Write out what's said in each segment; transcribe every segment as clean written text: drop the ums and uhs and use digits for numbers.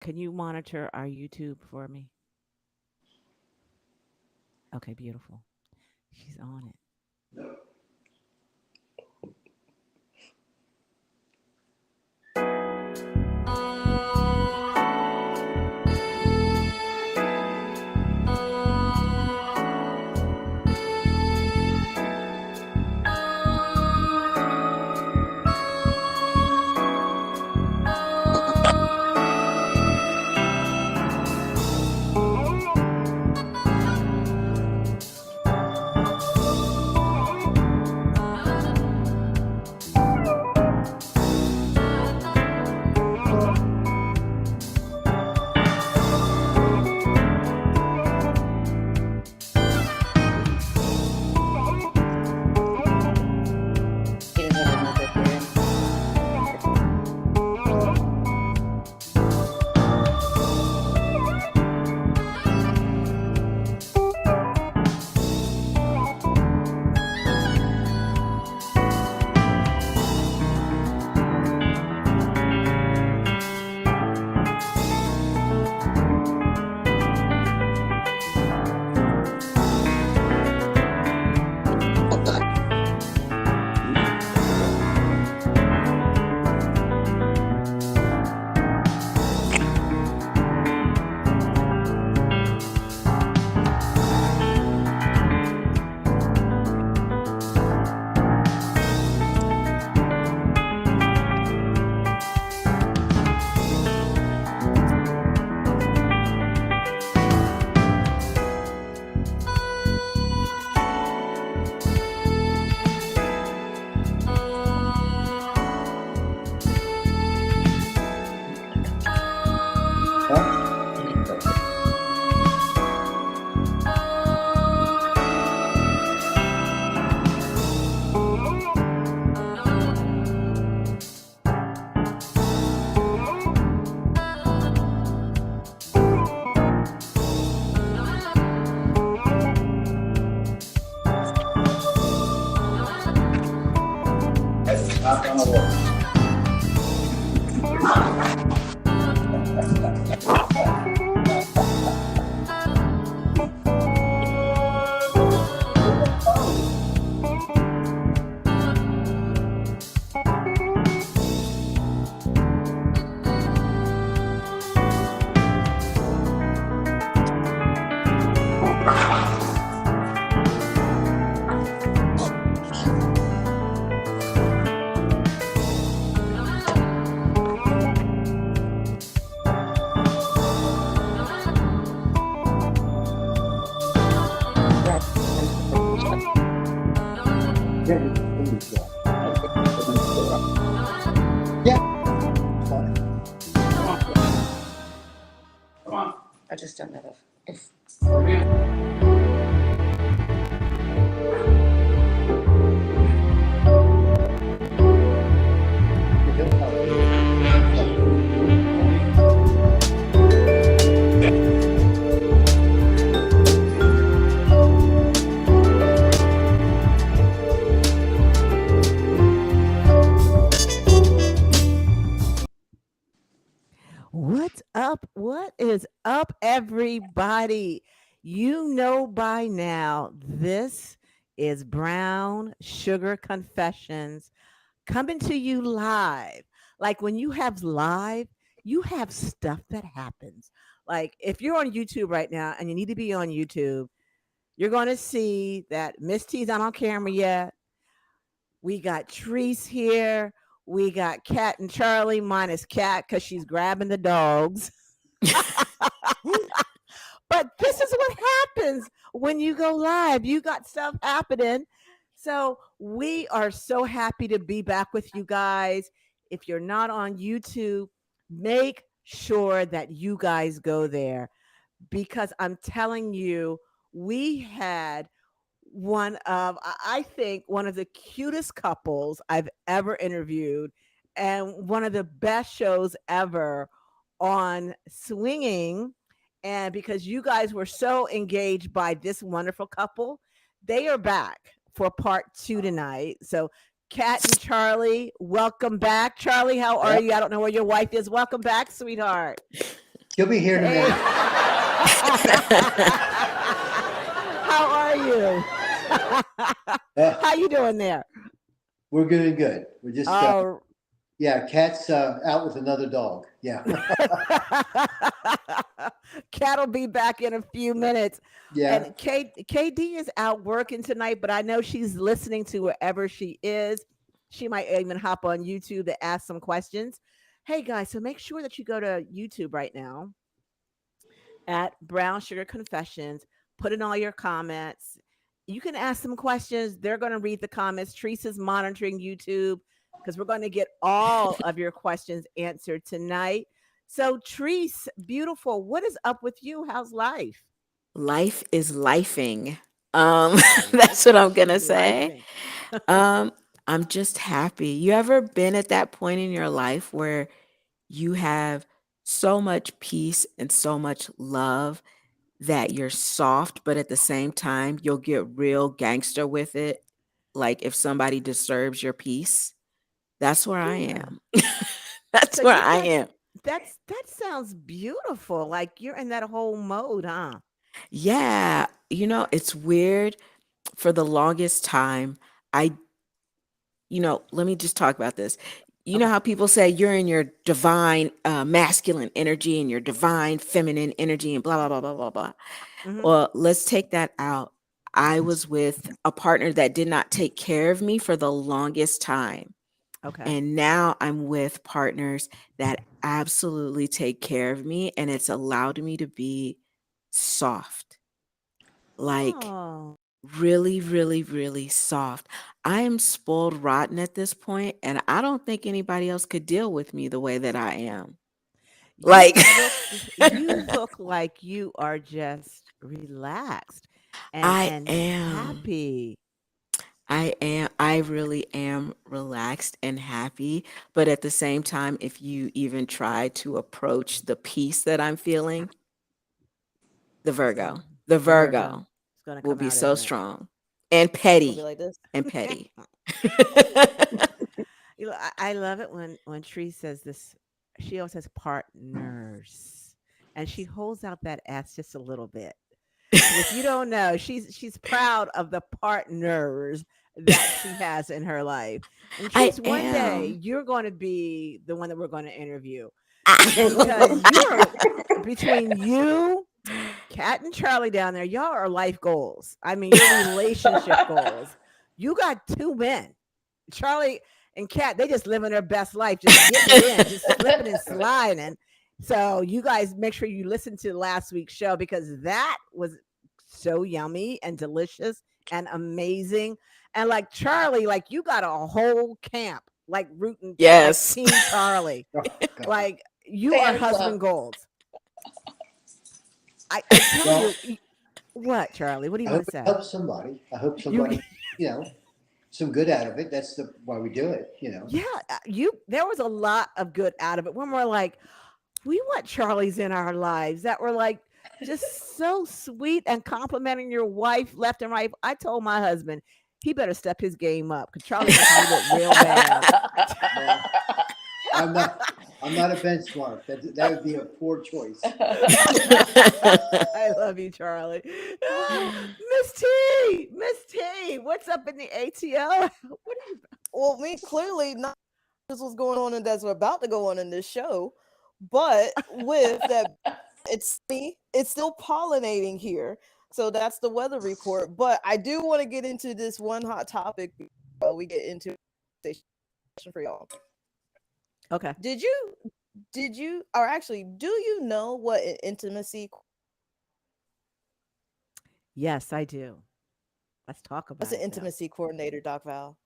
Can you monitor our YouTube for me? Okay, beautiful. She's on it. He doesn't have another here. I just don't know if What's up? What is up, everybody? You know by now, this is Brown Sugar Confessions coming to you live. Like when you have live, you have stuff that happens. Like if you're on YouTube right now and you need to be on YouTube, you're going to see that Miss T's not on camera yet. We got Treese here. We got Cat and Charlie minus Cat because she's grabbing the dogs. But this is what happens when you go live. You got stuff happening. So we are so happy to be back with you guys. If you're not on YouTube, make sure that you guys go there because I'm telling you, we had I think, one of the cutest couples I've ever interviewed and one of the best shows ever on swinging. And because you guys were so engaged by this wonderful couple, they are back for part two tonight. So, Kat and Charlie, welcome back. Charlie, how are you? I don't know where your wife is. Welcome back, sweetheart. She'll be here in a Hey. minute. How are you? Uh, How you doing there? we're doing good. We're just, Oh, yeah, Cat's out with another dog. Yeah. Cat will be back in a few minutes. Yeah. And KD is out working tonight, but I know she's listening to wherever she is. She might even hop on YouTube to ask some questions. Hey guys, so make sure that you go to YouTube right now at Brown Sugar Confessions. Put in all your comments. You can ask some questions. They're going to read the comments. Teresa's monitoring YouTube because we're going to get all of your questions answered tonight. So, Treese, beautiful. What is up with you? How's life? Life is lifing. That's Life what I'm is gonna say. lifing. Um, I'm just happy. You ever been at that point in your life where you have so much peace and so much love that you're soft, but at the same time, you'll get real gangster with it? Like if somebody disturbs your peace, that's where I Yeah. am. That's So where you I am. that sounds beautiful. Like you're in that whole mode, huh? Yeah, it's weird. For the longest time, I let me just talk about this. You know Okay. how people say you're in your divine masculine energy and your divine feminine energy and blah, blah, blah, blah, blah, blah. Hmm. Well, let's take that out. I was with a partner that did not take care of me for the longest time. Okay. And now I'm with partners that absolutely take care of me. And it's allowed me to be soft, like Oh. really, really, really soft. I am spoiled rotten at this point, and I don't think anybody else could deal with me the way that I am. Like, You look like you are just relaxed I and am. happy. I really am relaxed and happy. But at the same time, if you even try to approach the peace that I'm feeling, the Mm. Virgo, the The Virgo Virgo is going to will come be out, so isn't it? strong and It's gonna be petty like this. and petty. I love it when Tree says this. She always says partners, and she holds out that S just a little bit. Because if you don't know, she's proud of the partners that she has in her life. And I Treese, one day am. you're going to be the one that we're going to interview because I- you're between you, Kat and Charlie down there. Y'all are life goals. I mean, your relationship goals. You got two men, Charlie and Kat. They just living their best life, just getting it in, just slipping and sliding. So you guys make sure you listen to last week's show because that was so yummy and delicious and amazing. And like Charlie, like you got a whole camp like rooting like yes. Team Charlie. Oh, God. Like you are Fan husband club. goals. I tell Well, you what, Charlie, what do you I want hope to it say? helps somebody. I hope You somebody, you know, some good out of it. That's why we do it. yeah, you there was a lot of good out of it. When we're like, we want Charlies in our lives that were like just so sweet and complimenting your wife left and right. I told my husband he better step his game up because Charlie making me look real bad. Well, I'm not. I'm not a benchmark. That would be a poor choice. I love you, Charlie. Miss T, what's up in the ATL? What are you? Well, me clearly not this was going on and that's about to go on in this show, but with that, it's me. It's still pollinating here, so that's the weather report. But I do want to get into this one hot topic before we get into the question for y'all. Okay. Did you? Did you? Or actually, do you know what an intimacy? Yes, I do. Let's talk What's about an it though. intimacy coordinator, Doc Val?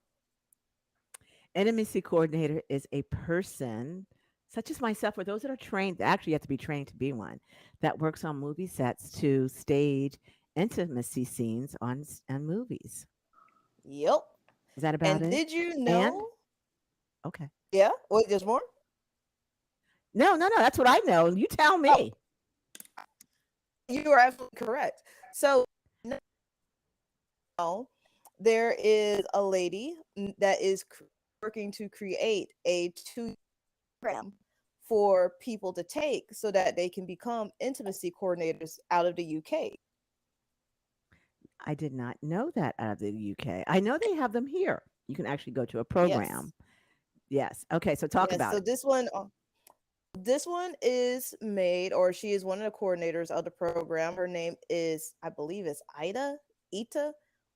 Intimacy coordinator is a person such as myself, or those that are trained, actually you have to be trained to be one, that works on movie sets to stage intimacy scenes on movies. Yep. Is that about And it? did you And know? okay. Yeah. Wait, there's more. No, no, no. That's what I know. You tell Oh, me. you are absolutely correct. So now there is a lady that is working to create a 2 program for people to take so that they can become intimacy coordinators out of the UK. I did not know that out of the UK. I know they have them here. You can actually go to a Yes. program. Yes. Okay. So talk Yes. about So it. this one is made, or she is one of the coordinators of the program. Her name is, I believe, it's Ita,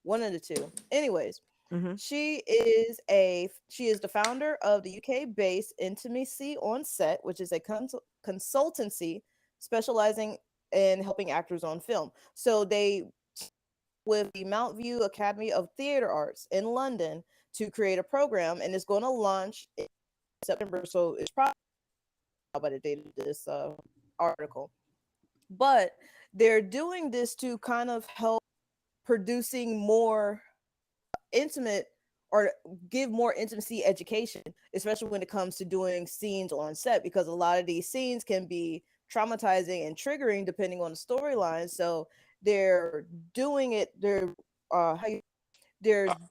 one of the two. Anyways, Hmm. she is the founder of the UK-based Intimacy on Set, which is a consultancy specializing in helping actors on film. So they with the Mount View Academy of Theatre Arts in London to create a program, and it's going to launch in September. So it's probably by the date of this article. But they're doing this to kind of help producing more intimate or give more intimacy education, especially when it comes to doing scenes on set, because a lot of these scenes can be traumatizing and triggering depending on the storyline. So they're doing it, they're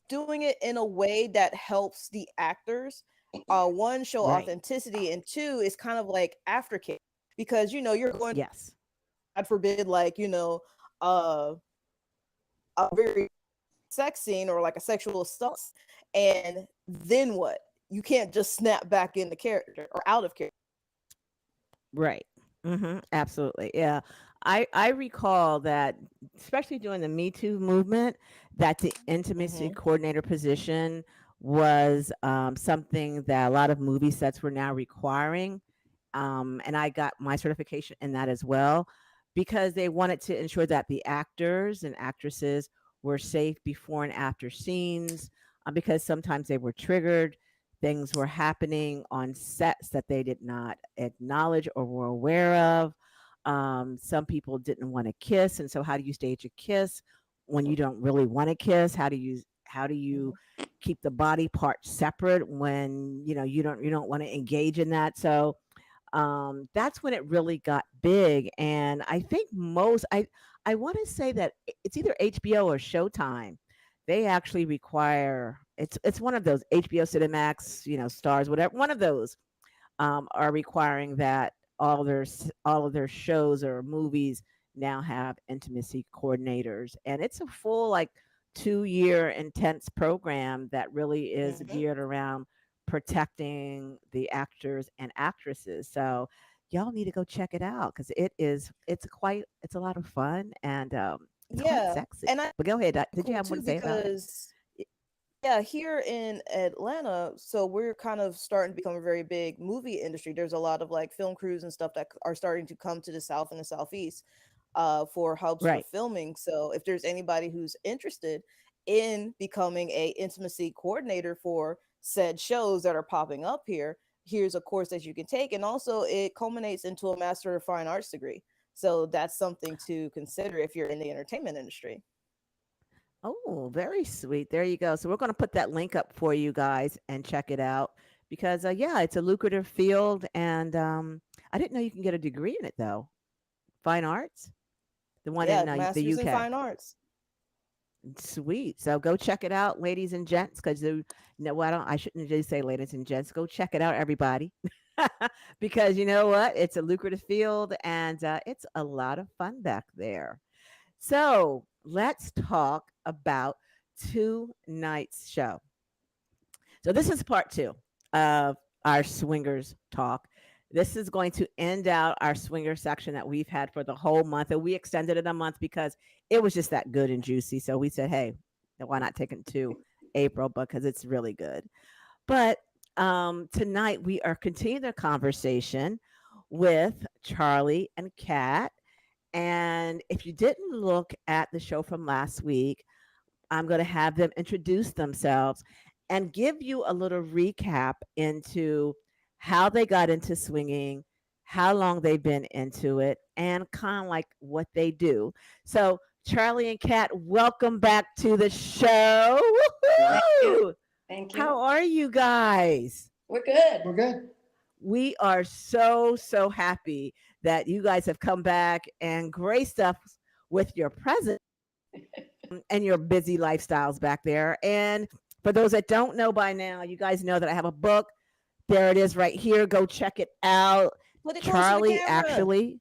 doing it in a way that helps the actors, one, show Right. authenticity, and two, is kind of like aftercare, because you're going, Yes. God forbid, like uh a very sex scene or like a sexual assault, and then what? You can't just snap back into character or out of character. Right. Absolutely. Yeah. I recall that, especially during the Me Too movement, that the intimacy Hmm. coordinator position was something that a lot of movie sets were now requiring. And I got my certification in that as well, because they wanted to ensure that the actors and actresses were safe before and after scenes, because sometimes they were triggered. Things were happening on sets that they did not acknowledge or were aware of. Some people didn't want to kiss, and so how do you stage a kiss when you don't really want to kiss? How do you keep the body parts separate when you don't want to engage in that? So that's when it really got big. And I think I want to say that it's either HBO or Showtime. They actually require, it's one of those, HBO Cinemax, Stars, whatever, one of those are requiring that all of their shows or movies now have intimacy coordinators, and it's a full, like, 2-year intense program that really is Hmm. geared around protecting the actors and actresses. So y'all need to go check it out, because it's a lot of fun, and it's quite Yeah, sexy. and I But go ahead, did you cool have more too to say about it? because yeah, here in Atlanta, so we're kind of starting to become a very big movie industry. There's a lot of like film crews and stuff that are starting to come to the South and the Southeast for hubs for Right. filming. So if there's anybody who's interested in becoming a intimacy coordinator for said shows that are popping up here, here's a course that you can take, and also it culminates into a Master of Fine Arts degree. So that's something to consider if you're in the entertainment industry. Oh, very sweet. There you go. So we're going to put that link up for you guys and check it out, because yeah, it's a lucrative field, and I didn't know you can get a degree in it though. Fine arts, the one Yeah, in the Masters in UK. Fine Arts. Sweet. So go check it out, ladies and gents, because no, I shouldn't just say ladies and gents. Go check it out, everybody, because you know what? It's a lucrative field, and it's a lot of fun back there. So let's talk about tonight's show. So this is part two of our swingers talk. This is going to end out our swinger section that we've had for the whole month, and we extended it a month because it was just that good and juicy. So we said, hey, why not take it to April, because it's really good. But tonight we are continuing the conversation with Charlie and Kat. And if you didn't look at the show from last week, I'm going to have them introduce themselves and give you a little recap into how they got into swinging, how long they've been into it, and kind of like what they do. So, Charlie and Kat, welcome back to the show. Thank you. Woo-hoo! Thank How you. are you guys? We're good. We're good. We are so happy that you guys have come back and graced us with your presence and your busy lifestyles back there. And for those that don't know by now, you guys know that I have a book There it is right here. Go check it out. Put it close to the Charlie camera. actually,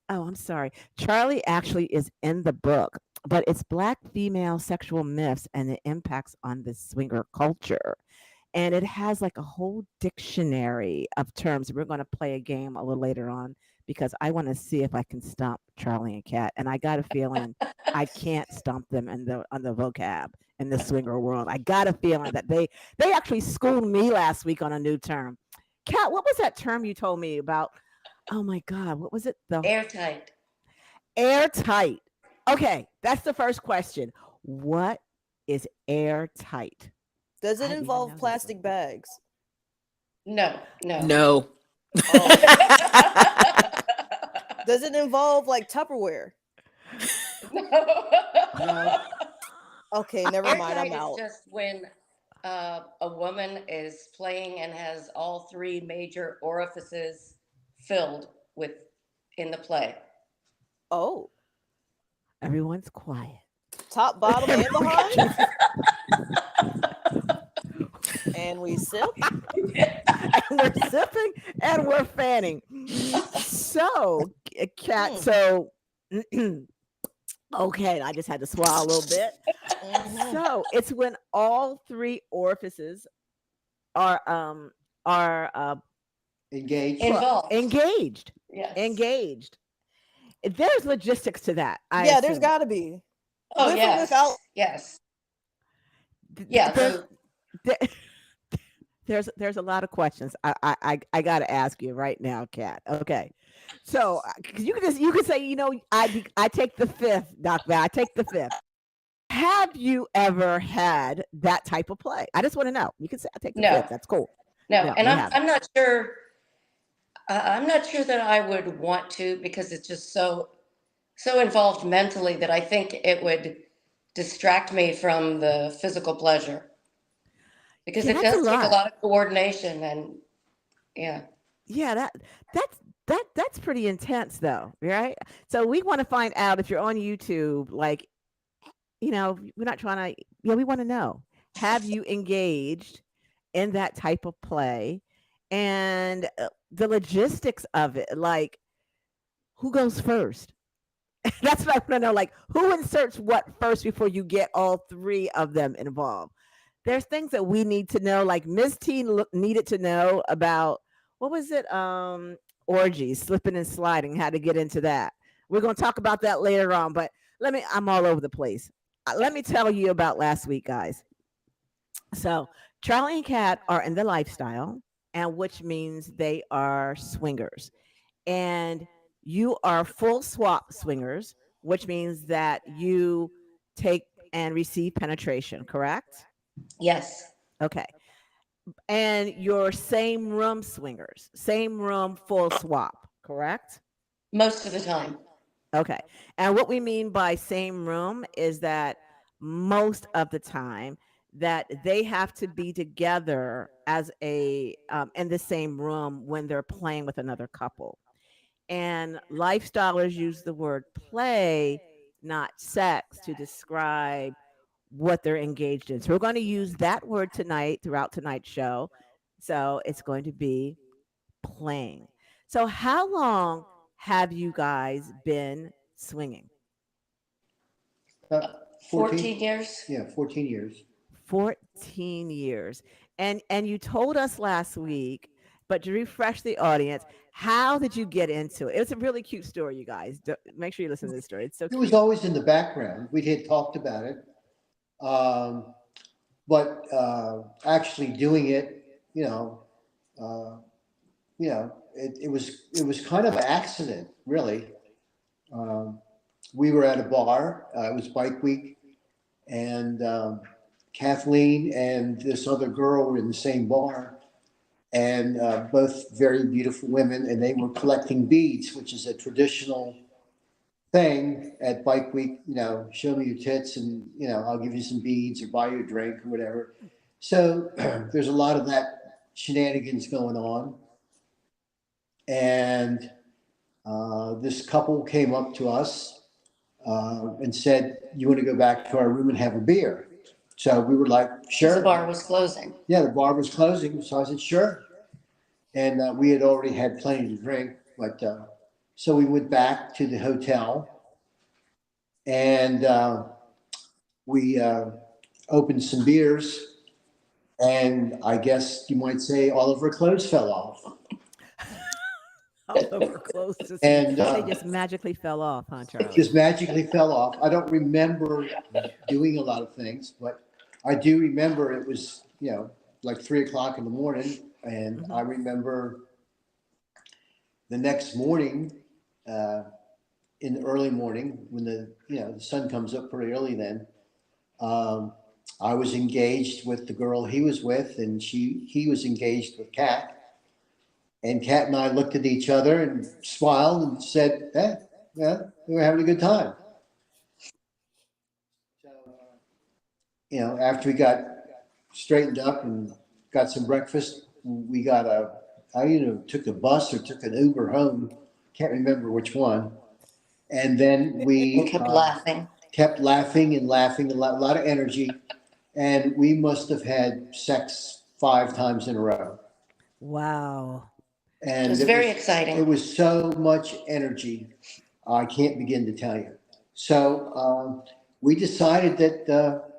oh, I'm sorry. Charlie actually is in the book, but it's Black female sexual myths and the impacts on the swinger culture. And it has like a whole dictionary of terms. We're going to play a game a little later on because I want to see if I can stump Charlie and Kat. And I got a feeling I can't stump them in the on the vocab in the swinger world. I got a feeling that they actually schooled me last week on a new term. Kat, what was that term you told me about? Oh my God, what was it? The Airtight. airtight. Okay, that's the first question. What is airtight? Does I it didn't even involve know this plastic one. bags? No, no. No. Oh. Does it involve like Tupperware? No. Okay, never mind. I'm Airtight is out. just when a woman is playing and has all three major orifices filled with in the play. Oh, Everyone's quiet. top, bottom, and Everyone got behind. your- And we sip. and we're sipping and we're fanning. So, Kat, so okay, I just had to swallow a little bit. Mhm. So it's when all three orifices are Engaged. Involved. engaged. Yes. Engaged. There's logistics to that. I Yeah, there's assume. got to be. Oh, With or yes. without- Yes. Th- Yeah. there's, So, there- there's a lot of questions I got to ask you right now, Kat. Okay, so 'cause you can say I take the fifth, Doc Val. I take the fifth. Have you ever had that type of play? I just want to know. You can say I take the No. fifth. That's cool. no, No, and you I'm haven't. I'm not sure. I'm not sure that I would want to because it's just so involved mentally that I think it would distract me from the physical pleasure because Yeah, it that's a does take a lot. lot of coordination and yeah. Yeah, that's pretty intense though, right? So we want to find out if you're on YouTube, like, we're not trying to, yeah, we want to know. Have you engaged in that type of play and the logistics of it? Like, who goes first? That's what I want to know. Like, who inserts what first before you get all three of them involved? There's things that we need to know. Like Ms. T needed to know about what was it? Orgies, slipping and sliding, how to get into that. We're gonna talk about that later on. But I'm all over the place. Let me tell you about last week, guys. So Charlie and Kat are in the lifestyle, and which means they are swingers. And you are full swap swingers, which means that you take and receive penetration, correct? Yes. Okay. And your same room swingers, same room full swap, correct? Most of the time. Okay. And what we mean by same room is that most of the time that they have to be together as a in the same room when they're playing with another couple. And lifestylers use the word play, not sex, to describe what they're engaged in. So we're going to use that word tonight throughout tonight's show. So it's going to be playing. So how long have you guys been swinging? About 14 years. Yeah, 14 years. 14 years. And you told us last week, but to refresh the audience, how did you get into it? It's a really cute story, you guys. Make sure you listen to this story. It's so It was cute. always in the background. We had talked about it. But actually doing it, uh, it was kind of an accident, really. Um, we were at a bar. It was Bike Week, and Kathleen and this other girl were in the same bar, and both very beautiful women, and they were collecting beads, which is a traditional thing at Bike Week. Show me your tits, and I'll give you some beads or buy you a drink or whatever. So there's a lot of that shenanigans going on, and this couple came up to us and said, "You want to go back to our room and have a beer?" So we were like, Because "Sure." the bar was closing. Yeah, the bar was closing, so I said, "Sure." and we had already had plenty to drink. But so we went back to the hotel, and we opened some beers, and I guess you might say all of her clothes fell off. All over close to And they just magically fell off, huh, it Charlie? just magically fell off. I don't remember doing a lot of things, but I do remember it was, like 3 o'clock in the morning. And I remember the next morning, uh, in the early morning, when the sun comes up pretty early then, um, I was engaged with the girl he was with, and he was engaged with Kat. And Kat and I looked at each other and smiled and said, "Hey, yeah, we were having a good time." So, after we got straightened up and got some breakfast, we got I took a bus or took an Uber home. Can't remember which one. And then And we kept laughing. kept laughing and laughing, a lot of energy. And we must have had sex 5 times in a row. Wow. It And was very exciting. it was so much energy. I can't begin to tell you. So we decided that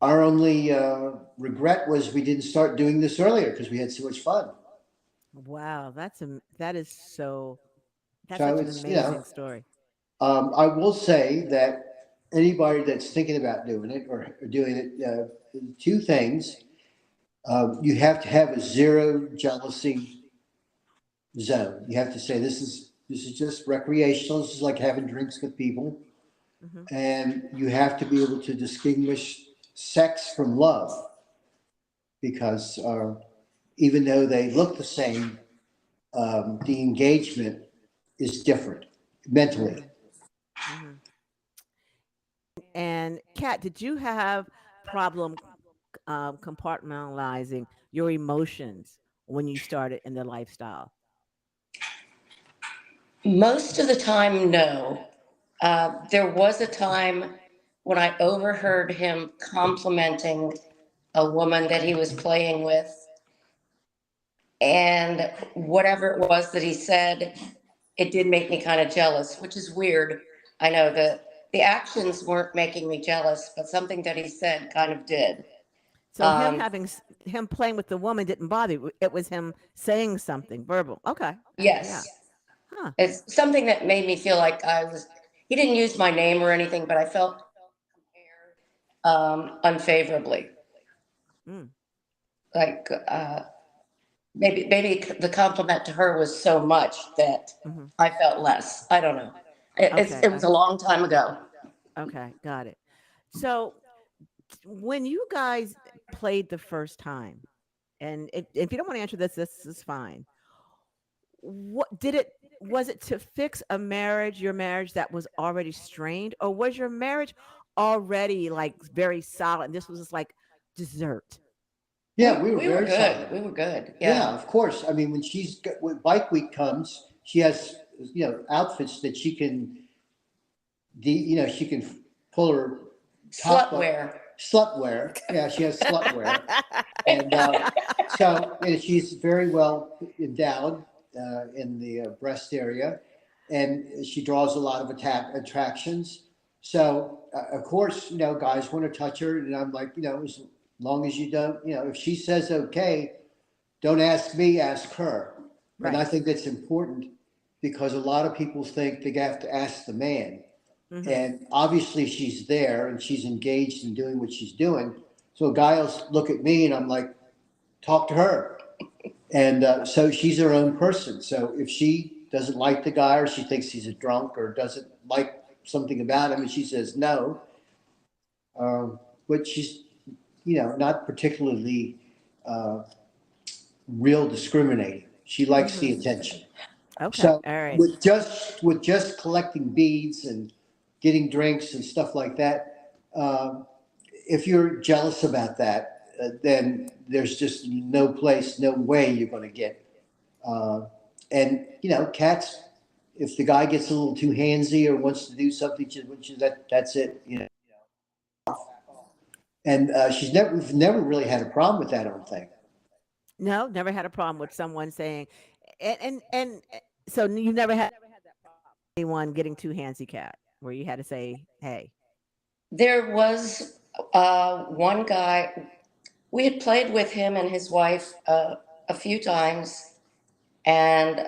our only regret was we didn't start doing this earlier because we had so much fun. Wow. That is so that's So such an it's, amazing story. I will say that anybody that's thinking about doing it or doing it, two things. You have to have a zero jealousy zone. You have to say this is just recreational. This is like having drinks with people, Hmm. and you have to be able to distinguish sex from love because even though they look the same, the engagement is different mentally. Hmm. Hmm. And Kat, did you have problem compartmentalizing your emotions when you started in the lifestyle? Most of the time, no. There was a time when I overheard him complimenting a woman that he was playing with, and whatever it was that he said, it did make me kind of jealous, which is weird. I know the actions weren't making me jealous, but something that he said kind of did. So Um, him playing with the woman didn't bother you. It was him saying something verbal. Okay. Yeah. yes, Huh. it's something that made me feel like I was. He didn't use my name or anything, but I felt unfavorably. Mm. Like maybe the compliment to her was so much that Hmm. I felt less. I don't know. Okay. It was a long time ago. Okay. Got it. So when you guys played the first time, and if you don't want to answer this, this is fine. What did it? Was it to fix your marriage that was already strained, or was your marriage already like very solid? And this was just like dessert. Yeah, we were We were very good. solid. We were good. Yeah, Yeah. of course. I mean, when Bike Week comes, she has outfits that she can she can pull her top up. Slutware. Slutwear. Yeah, she has slutwear, and so she's very well endowed in the breast area, and she draws a lot of attractions. So of course, guys want to touch her, and I'm like, as long as you don't, if she says okay, don't ask me, ask her. And I Right. think that's important because a lot of people think they have to ask the man. Hmm. And obviously she's there and she's engaged in doing what she's doing. So a guy will look at me and I'm like, talk to her. And so she's her own person. So if she doesn't like the guy or she thinks he's a drunk or doesn't like something about him and she says no, but she's, not particularly uh, real discriminating. She likes Hmm. the attention. Okay. So All right. with just collecting beads and getting drinks and stuff like that, if you're jealous about that, then there's just no place, no way you're going to get. Uh, and cats. If the guy gets a little too handsy or wants to do something, that's it. And we've never really had a problem with that. I don't think. No, never had a problem with someone saying, so you never had anyone getting too handsy cat where you had to say, hey. There was one guy, we had played with him and his wife a few times, and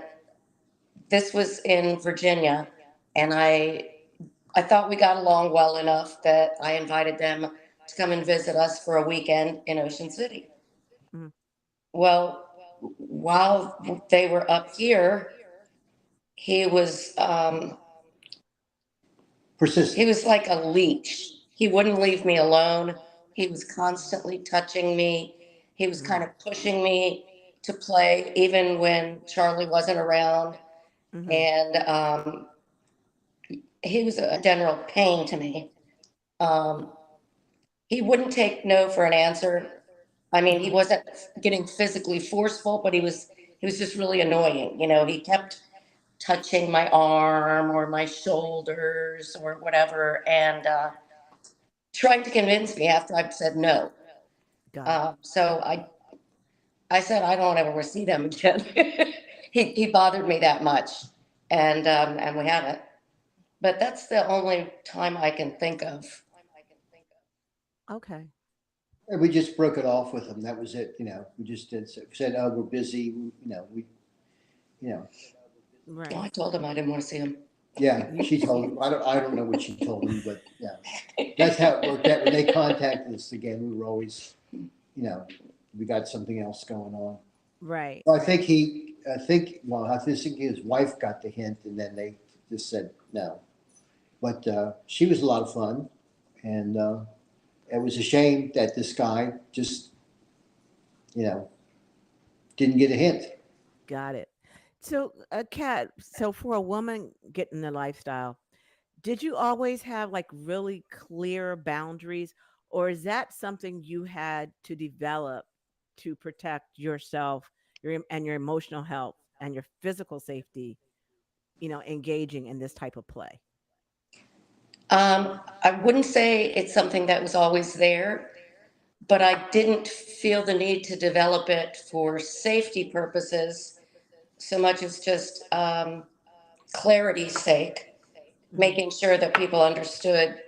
this was in Virginia, and I thought we got along well enough that I invited them to come and visit us for a weekend in Ocean City. Mm, Well, while they were up here, he was he Persistent. was like a leech. He wouldn't leave me alone. He was constantly touching me. He was mm, kind of pushing me to play, even when Charlie wasn't around. mm-hmm. And he was a general pain to me. Um, he wouldn't take no for an answer. I mean, he Mm-hmm. wasn't getting physically forceful, but he was just really annoying. You know, he kept touching my arm or my shoulders or whatever, and trying to convince me after I've said no. Got it. So I said I don't ever want to see them again. He bothered me that much, and we haven't. But that's the only time I can think of. Okay. And we just broke it off with them. That was it. We just said, oh, we're busy. You know, Oh, Right. I told him I didn't want to see him. yeah, You, she told him. I don't know what she told him, but yeah, that's how it worked out. When they contacted us again, we were always, you know, we got something else going on. right. Well, Right. well, I think his wife got the hint, and then they just said no. But she was a lot of fun, and it was a shame that this guy just, you know, didn't get a hint. Got it. So, Kat, so for a woman getting the lifestyle, did you always have like really clear boundaries, or is that something you had to develop to protect yourself, and your emotional health and your physical safety, engaging in this type of play? I wouldn't say it's something that was always there, but I didn't feel the need to develop it for safety purposes so much as just clarity's sake, Hmm. making sure that people understood,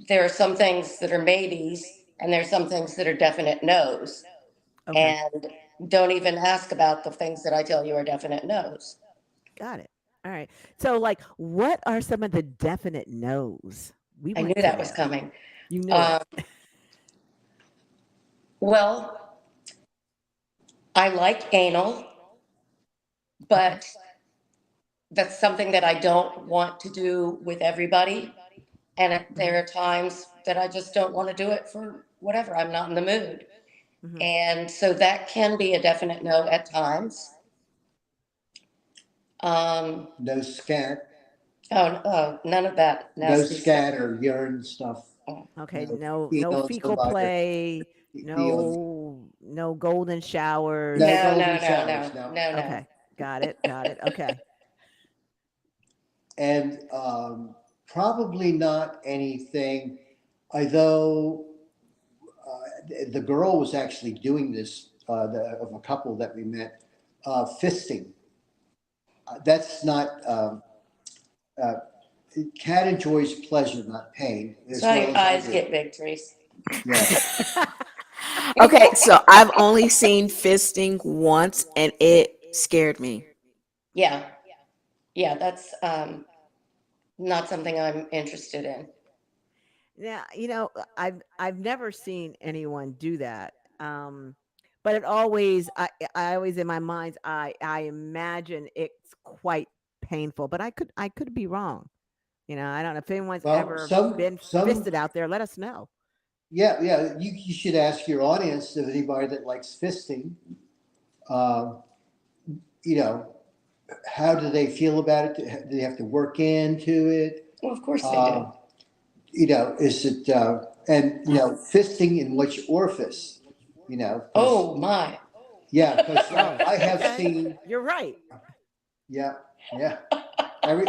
there are some things that are maybes and there's some things that are definite no's. Okay, And don't even ask about the things that I tell you are definite no's. got it. All right. So, like, what are some of the definite no's? We I knew want to that was know. coming. You knew it. Um, well, I like anal, Okay. but that's something that I don't want to do with everybody. And there Hmm. are times that I just don't want to do it for whatever. I'm not in the mood. Hmm. And so that can be a definite no at times. Um, No scat, oh, none of that no nasty stuff. scat or urine stuff. Okay. No No peeing on fecal somebody or play. pee on. No golden No showers. No, no, golden no, showers. no, No. no, no. Okay. Got it. Got it. Okay. And probably not anything. Although the girl was actually doing this, of a couple that we met, fisting. That's not. Uh, Cat enjoys pleasure, not pain, So as how well your as I eyes do. get big, Therese. Yeah. Okay, so I've only seen fisting once and it scared me. Yeah, yeah, that's not something I'm interested in. Now, I've never seen anyone do that. But it always, I always in my mind's eye, I imagine it's quite painful. But I could be wrong. I don't know if anyone's Well, ever been some, fisted out there. Let us know. yeah, yeah. You should ask your audience if anybody that likes fisting. Uh, you know, how do they feel about it? Do they have to work into it? Well, of course they do. Uh, is it and fisting in which orifice? Because Oh my. yeah, because Oh, I have okay. seen, You're right. yeah, yeah,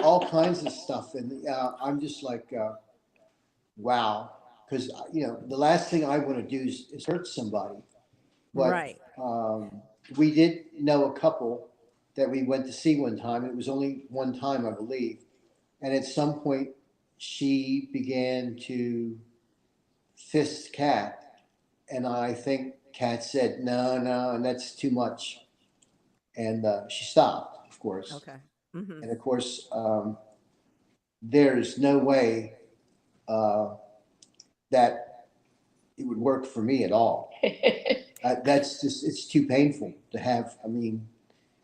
all kinds of stuff, and I'm just like, wow, because the last thing I want to do is hurt somebody, but Right. we did know a couple that we went to see one time. It was only one time, I believe. And at some point, she began to fist Cat, and I think Cat said, "No, no, and that's too much." And she stopped, of course. Okay. Hmm. And of course, there's no way uh, that it would work for me at all. That's just, it's too painful to have. I mean,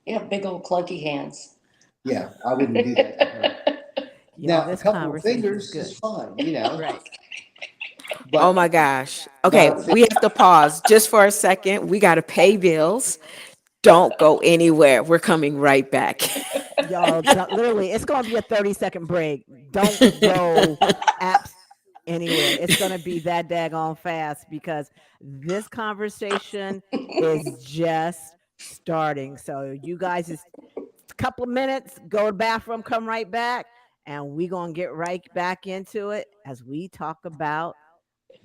You have big old clunky hands. yeah, I wouldn't do that to her. Y'all, Now, a this couple of conversation is fingers good. is fine, you know, Right. Oh but my gosh. Okay, not a we have to pause just for a second. We got to pay bills. Don't go anywhere. We're coming right back. Y'all, literally, it's going to be a 30-second break. Don't go apps anywhere. It's going to be that daggone fast because this conversation is just starting. So you guys, is a couple of minutes, go to the bathroom, come right back, and we going to get right back into it as we talk about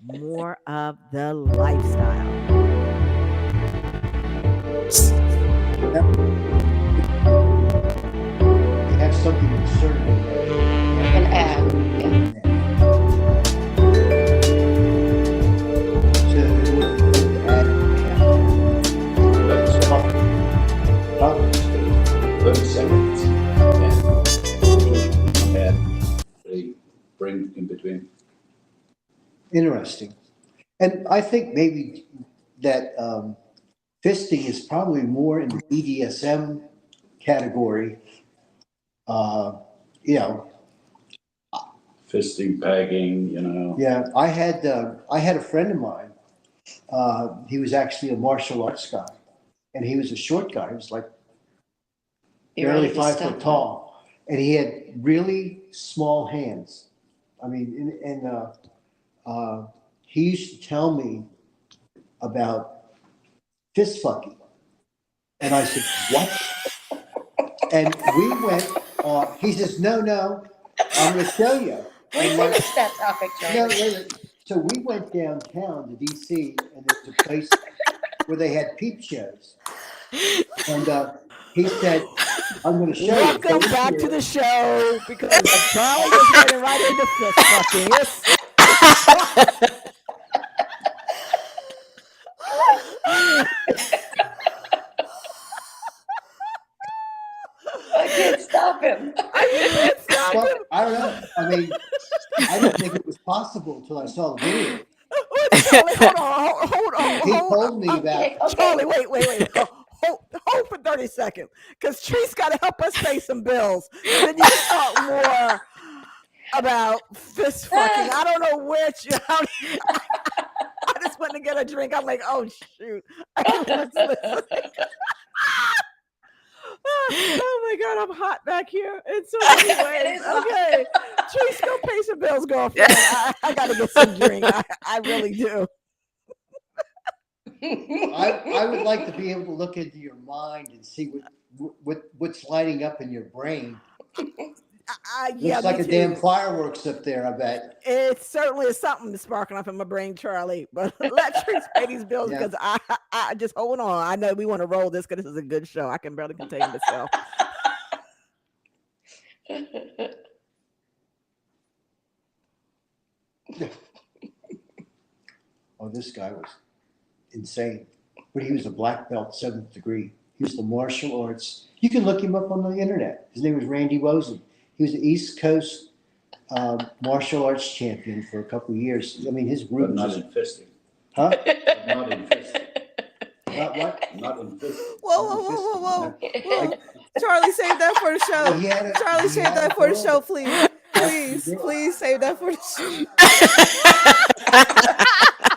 more of the lifestyle. they have something inserted in there. An ad. Yeah. So in order for them to add, That's huh? 30 seconds. And they bring in between. Interesting. And I think maybe that fisting is probably more in the BDSM category. Uh, you know, Fisting, pegging, you know. yeah, I had a friend of mine. He was actually a martial arts guy, and he was a short guy. He was like Be barely ready to 5 foot stump. tall, and he had really small hands. I mean, he used to tell me about fist fucking, and I said, "What?" And we went. He says, "No, no, I'm going to show you." We And like, finished that topic, no, Charlie. wait, wait. So we went downtown to DC, and there was a place where they had peep shows, and he said, "I'm going to show you." So Welcome in back to here, the show because Charlie just went right into fist fucking. It's I can't stop him. you can't stop well, him. I don't know. I mean, I didn't think it was possible until I saw the video. Oh, Charlie, hold on, He hold on. told me that. Okay, okay. Charlie, wait. Hold for 30 seconds because Tree's got to help us pay some bills. And then you can talk more about fist fucking. I don't know I just went to get a drink. I'm like, oh, shoot. Let's listen. Oh my God, I'm hot back here in so many It ways. is hot. Okay. Trees, go pay some bills, girlfriend. I got to get some drink. I really do. I would like to be able to look into your mind and see what's lighting up in your brain. Yeah, Looks like me a damn too. fireworks up there, I bet. It certainly is something that's sparking up in my brain, Charlie. But let Trees pay these bills Yeah. because I just hold on. I know we want to roll this because this is a good show. I can barely contain myself. Oh, this guy was insane. But he was a black belt, 7th degree. He was the martial arts. You can look him up on the internet. His name was Randy Wosley. He was the East Coast martial arts champion for a couple of years. I mean, his But group not was, in fisting. huh? But not in fisting. Not what? Not in fisting. Whoa. Charlie, save that for the show. He had a- Charlie, he save had that a for the girl. show, please. Yes, he did. Please save that for the show.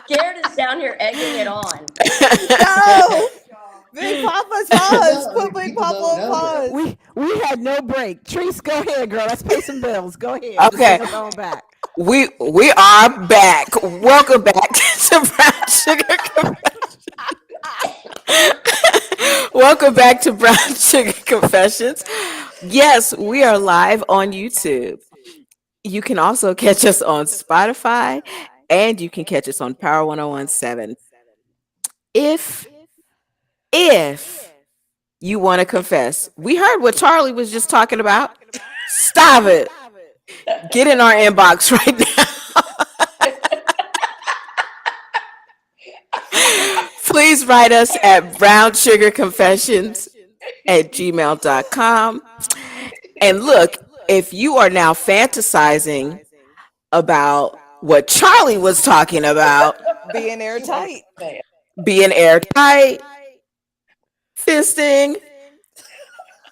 Garrett is down here egging it on. No! Big Papa's pause. No, I Put mean, Big people Papa don't on know that. pause. We had no break. Trees, go ahead, girl. Let's pay some bills. Go ahead. Just Okay. bring us on back. We are back. Welcome back to Brown Sugar Welcome back to Brown Sugar Confessions. Yes, we are live on YouTube. You can also catch us on Spotify and you can catch us on Power 1017. If if you want to confess, we heard what Charlie was just talking about. Stop it. Get in our inbox right now. Please write us at brownsugarconfessions@gmail.com. And look, if you are now fantasizing about what Charlie was talking about, Being You know what airtight. I'm saying. being airtight, fisting,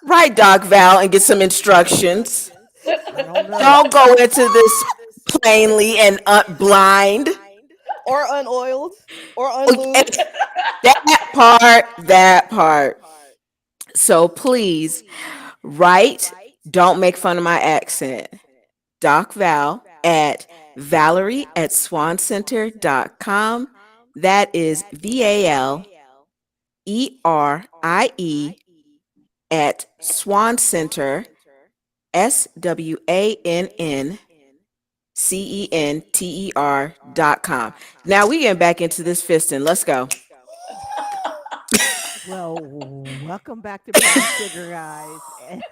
write Doc Val and get some instructions. I don't know. Don't go into this plainly and blind. Or unoiled. Or And unlubed. that part. So please write, don't make fun of my accent. Doc Val at Valerie@swancenter.com. That is VALERIE at Swan Center, SWANNCENTER.com. Now we getting back into this fisting. Let's go. Well, welcome back to Brown Sugar, guys. And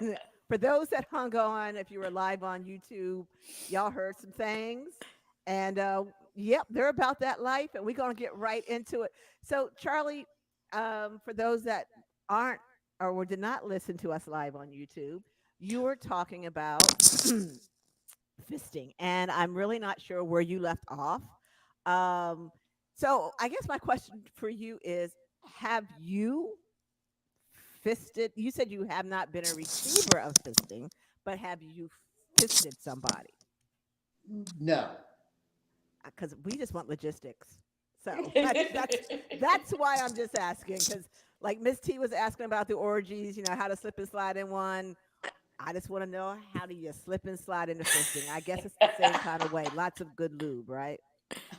for those that hung on, if you were live on YouTube, y'all heard some things. And yep, they're about that life, and we're going to get right into it. So, Charlie, for those that aren't or did not listen to us live on YouTube, you were talking about fisting, and I'm really not sure where you left off. Um, so, I guess my question for you is, have you fisted? You said you have not been a receiver of fisting, but have you fisted somebody? No. Because we just want logistics. So that's why I'm just asking. Because like Miss T was asking about the orgies, how to slip and slide in one. I just want to know, how do you slip and slide into fisting? I guess it's the same kind of way. Lots of good lube, right?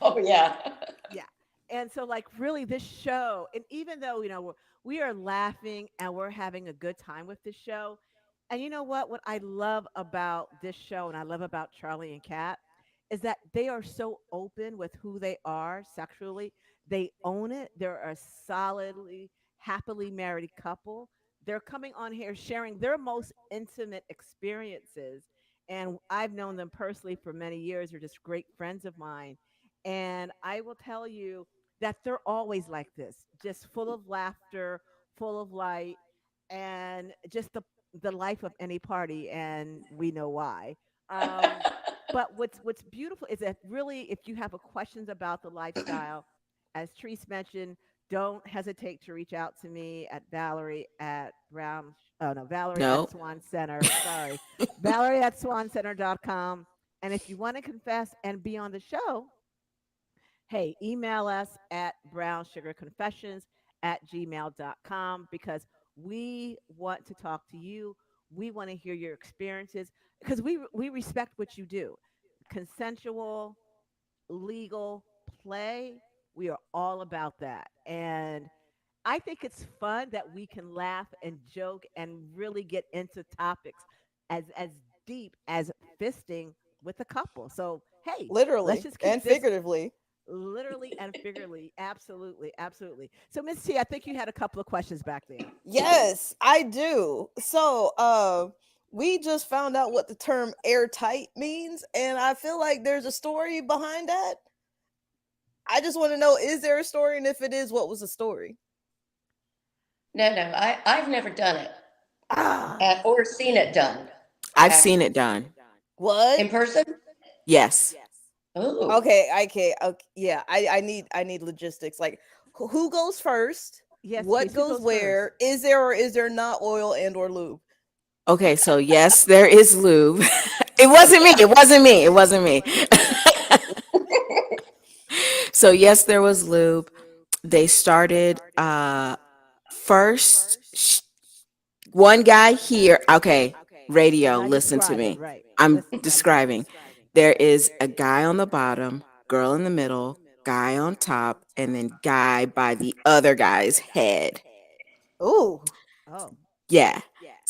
Oh, yeah. Yeah. And so, like, really, this show, and even though, we are laughing and we're having a good time with this show. And you know what? What I love about this show and I love about Charlie and Kat is that they are so open with who they are sexually. They own it. They're a solidly, happily married couple. They're coming on here sharing their most intimate experiences. And I've known them personally for many years. They're just great friends of mine. And I will tell you that they're always like this, just full of laughter, full of light, and just the life of any party, and we know why. But what's beautiful is that really, if you have a questions about the lifestyle, as Treese mentioned, don't hesitate to reach out to me at Valerie at Brown. Oh no, Valerie at No. Swan Center. Sorry, Valerie at swancenter.com. And if you want to confess and be on the show, hey, email us at brownsugarconfessions@gmail.com, because we want to talk to you. We want to hear your experiences, because we respect what you do. Consensual, legal play, we are all about that. And I think it's fun that we can laugh and joke and really get into topics as deep as fisting with a couple. So, hey, let's Literally just keep and this figuratively. literally and figuratively. Absolutely, absolutely. So, Miss T, I think you had a couple of questions back there. Yes, I do. So, we just found out what the term airtight means, and I feel like there's a story behind that. I just want to know, is there a story? And if it is, what was the story? No, no, I've never done it Ah, or seen it done, I've seen actually. it done. What? In person? Yes. Oh, Okay, okay, yeah. I need logistics. Like, who goes first? yes, What please. Who goes goes first? where? Is there or is there not oil and or lube? Okay, so yes, there is lube. It wasn't me. It wasn't me. It wasn't me. So yes, there was lube. They started first one guy here. Okay, radio, Now listen to describe it, me. right? I'm Listen, I'm listening. describing. There is a guy on the bottom, girl in the middle, guy on top, and then guy by the other guy's head. Ooh. Oh, Yeah.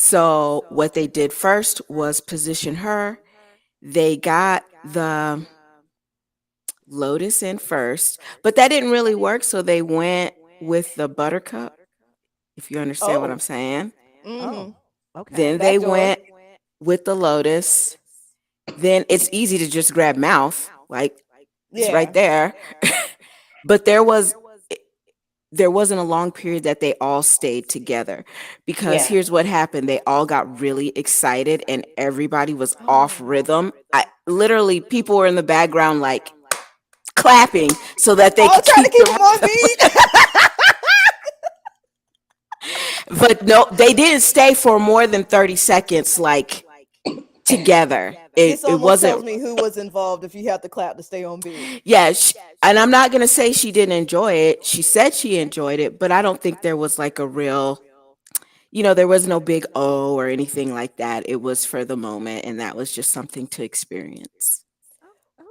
So what they did first was position her. They got the Lotus in first, but that didn't really work. So they went with the Buttercup. if you understand what I'm Oh. saying. Mm-hmm. Oh, okay. Then they Backdoor. went with the lotus. Then it's easy to just grab mouth, like it's right Yeah. there. But there wasn't a long period that they all stayed together, because Yeah. here's what happened: they all got really excited and everybody was off Oh, rhythm. I literally, people were in the background like clapping so that they Oh, could trying to keep keep the them on rhythm. beat. But no, they didn't stay for more than 30 seconds like together. it This it almost wasn't. tells me who was involved if you have to clap to stay on beat. Yeah, and I'm not going to say she didn't enjoy it. She said she enjoyed it, but I don't think there was like a real, there was no big O or anything like that. It was for the moment, and that was just something to experience.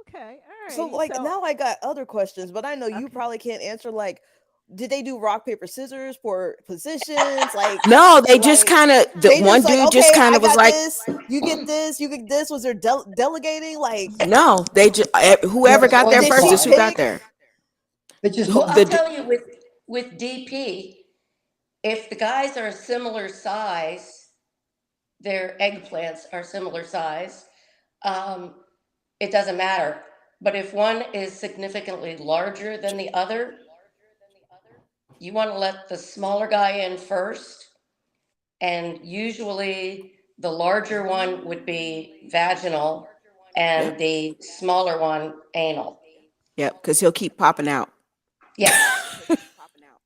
okay. All So, righty. like, So, now I got other questions, but I know you okay. probably can't answer. Like, did they do rock paper scissors for positions? No, they just Like kind of, the they one just like, dude just okay, kind I of was got like, this. You get this. You get this. Was there delegating? Like, no, they just, No, whoever it's got on there the did first she is fly. who got pick? there. It's just Who, Well, on I'll the the tell you with DP, if the guys are a similar size, their eggplants are similar size, um, it doesn't matter. But if one is significantly larger than the other, you want to let the smaller guy in first. And usually the larger one would be vaginal Yep, and the smaller one anal. yep, because he'll keep popping out. Yes.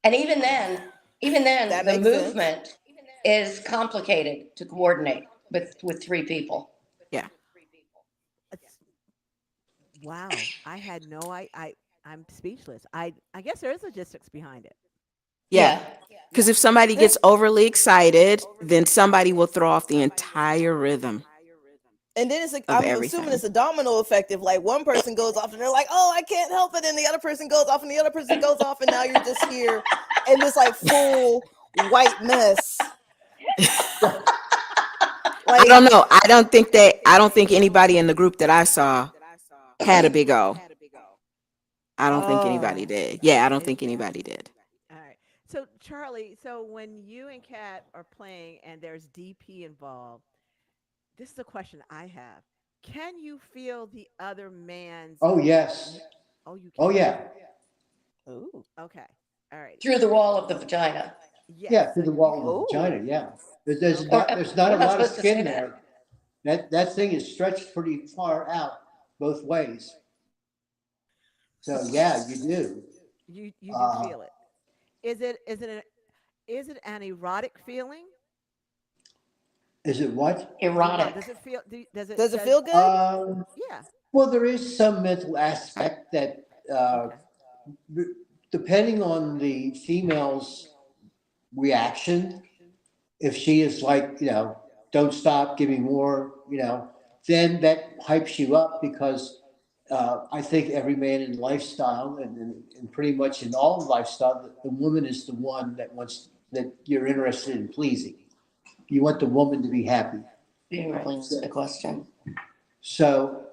And even then, That the makes sense. movement is complicated to coordinate with three people. Yeah, It's, wow. I had no. I'm speechless. I guess there is logistics behind it. yeah. Yeah. Because if somebody This gets overly excited, then somebody will throw off the entire rhythm And then it's like, of I'm assuming everything. it's a domino effect. If like one person goes off and they're like, "Oh, I can't help it," and the other person goes off and the other person goes off, and now you're just here in this like full white mess. I Like, don't know. I don't think anybody in the group that I saw had a big O. I don't think anybody oh, did. Yeah, I don't it. think anybody did. All right. So Charlie, so when you and Kat are playing and there's DP involved, this is a question I have. Can you feel the other man's? Oh, yes. Oh, you Oh, can. yeah. ooh, Okay. All righty. Through the wall of the vagina. Yes. Yeah, So through the you wall can. of the ooh. vagina. Yeah. There's Okay. Or not, there's not a we're not lot of supposed to say skin that. there. That thing is stretched pretty far out both ways. So yeah, you do. You do Uh, feel it. Is it an erotic feeling? is it what? Erotic. Erotic. Does it feel? Does it? Does it Does feel good? Um, yeah. well, there is some mental aspect that, Okay. depending on the female's reaction, if she is like, don't stop, give me more, then that hypes you up because I think every man in lifestyle and pretty much in all lifestyle, the woman is the one that you're interested in pleasing. You want the woman to be happy. You didn't really answer So, the question. so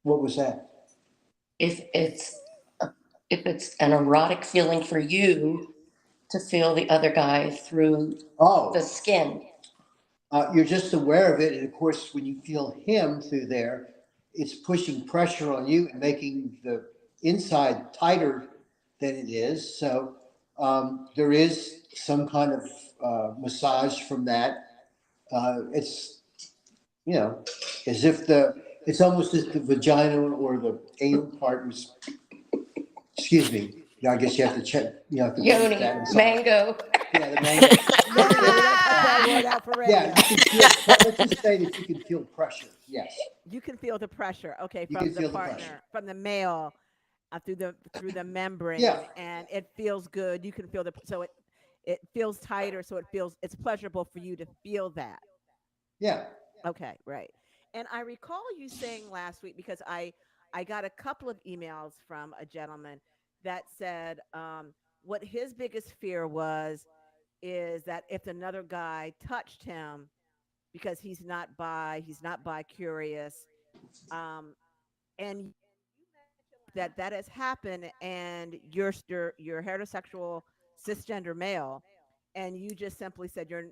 what was that? If it's if it's an erotic feeling for you to feel the other guy through the Oh, skin. you're just aware of it. And of course, when you feel him through there, it's pushing pressure on you and making the inside tighter than it is. So there is some kind of massage from that. It's, you know, as if it's almost as the vagina or the anal part was, excuse me. I guess you have to check, you have to bleep that. Yoni, I'm sorry. mango. Yeah, the mango. Mango. We don't cut that Um, word out for yeah, radio. you can feel, let's just say that you can feel pressure. Yes, You can feel the pressure. Okay, you can from the feel the pressure. partner, from the male, through the Yeah, membrane, and it feels good. You can feel it feels tighter, so it's pleasurable for you to feel that. yeah. Okay, right. And I recall you saying last week because I got a couple of emails from a gentleman that said what his biggest fear was is that if another guy touched him because he's not bi curious, um, and that has happened, and you're heterosexual cisgender male, and you just simply said you're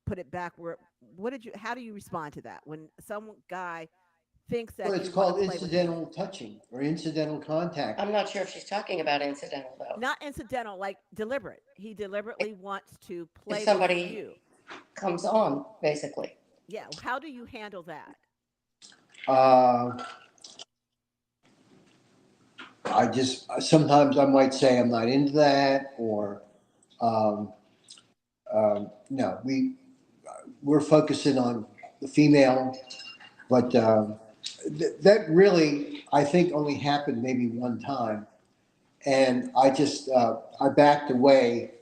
put it back where what did you how do you respond to that when some guy thinks Well, that it's you want to called play with him? incidental touching or incidental contact. I'm not sure if she's talking about incidental though. Not incidental, like deliberate. He deliberately wants to If play with somebody you. comes on, basically. Yeah, how do you handle that? Uh, I just sometimes I might say I'm not into that, or um, no, we're focusing on the female, but that really I think only happened maybe one time, and I just I backed away.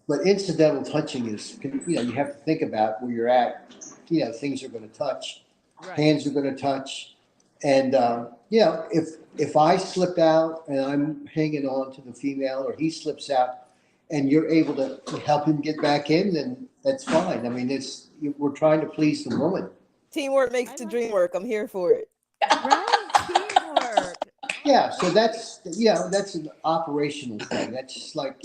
But incidental touching is, you have to think about where you're at. Things are going to touch, Right. hands are going to touch, and if I slip out and I'm hanging on to the female, or he slips out, and you're able to help him get back in, then that's fine. I mean, we're trying to please the woman. Teamwork makes I the like dream work. I'm here for it. right teamwork. Yeah, so Right. that's an operational thing. That's just like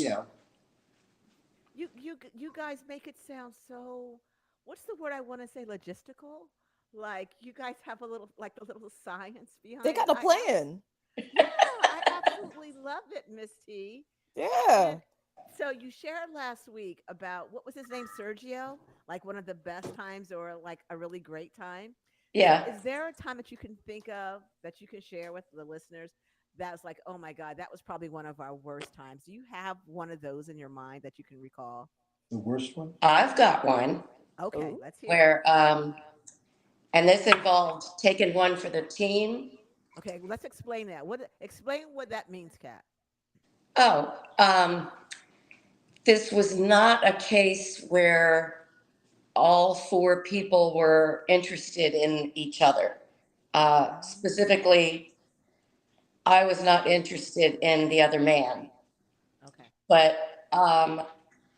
You guys make it sound so what's the word I want to say logistical? Like you guys have a little like a little science They behind got it. a plan. Yeah, I absolutely love it, Miss T. And Yeah. so you shared last week about what was his name, Sergio? Like one of the best times or like a really great time. So Yeah. is there a time that you can think of that you can share with the listeners that's like, oh my God, that was probably one of our worst times? Do you have one of those in your mind that you can recall? the worst one. I've got one Okay, Oh. let's hear it. where, and this involved taking one for the team. Okay, let's explain that. What explain what that means, Kat. Oh, this was not a case where all four people were interested in each other. Oh, Specifically, I was not interested in the other man, okay. but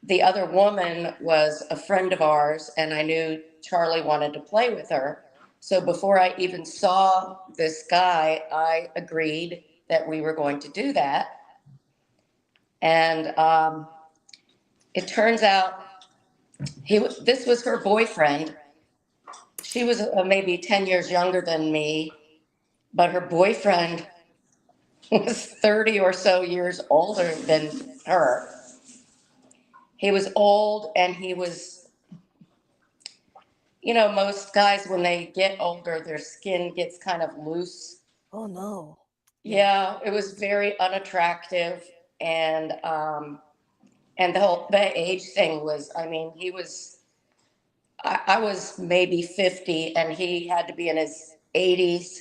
the other woman was a friend of ours, and I knew Charlie wanted to play with her. So before I even saw this guy, I agreed that we were going to do that. And it turns out this was her boyfriend. She was maybe 10 years younger than me, but her boyfriend was 30 or so years older than her. He was old, and he was, most guys, when they get older, their skin gets kind of loose. Oh no. Yes. Yeah, it was very unattractive. And, and the age thing was, I mean, I was maybe 50 and he had to be in his 80s.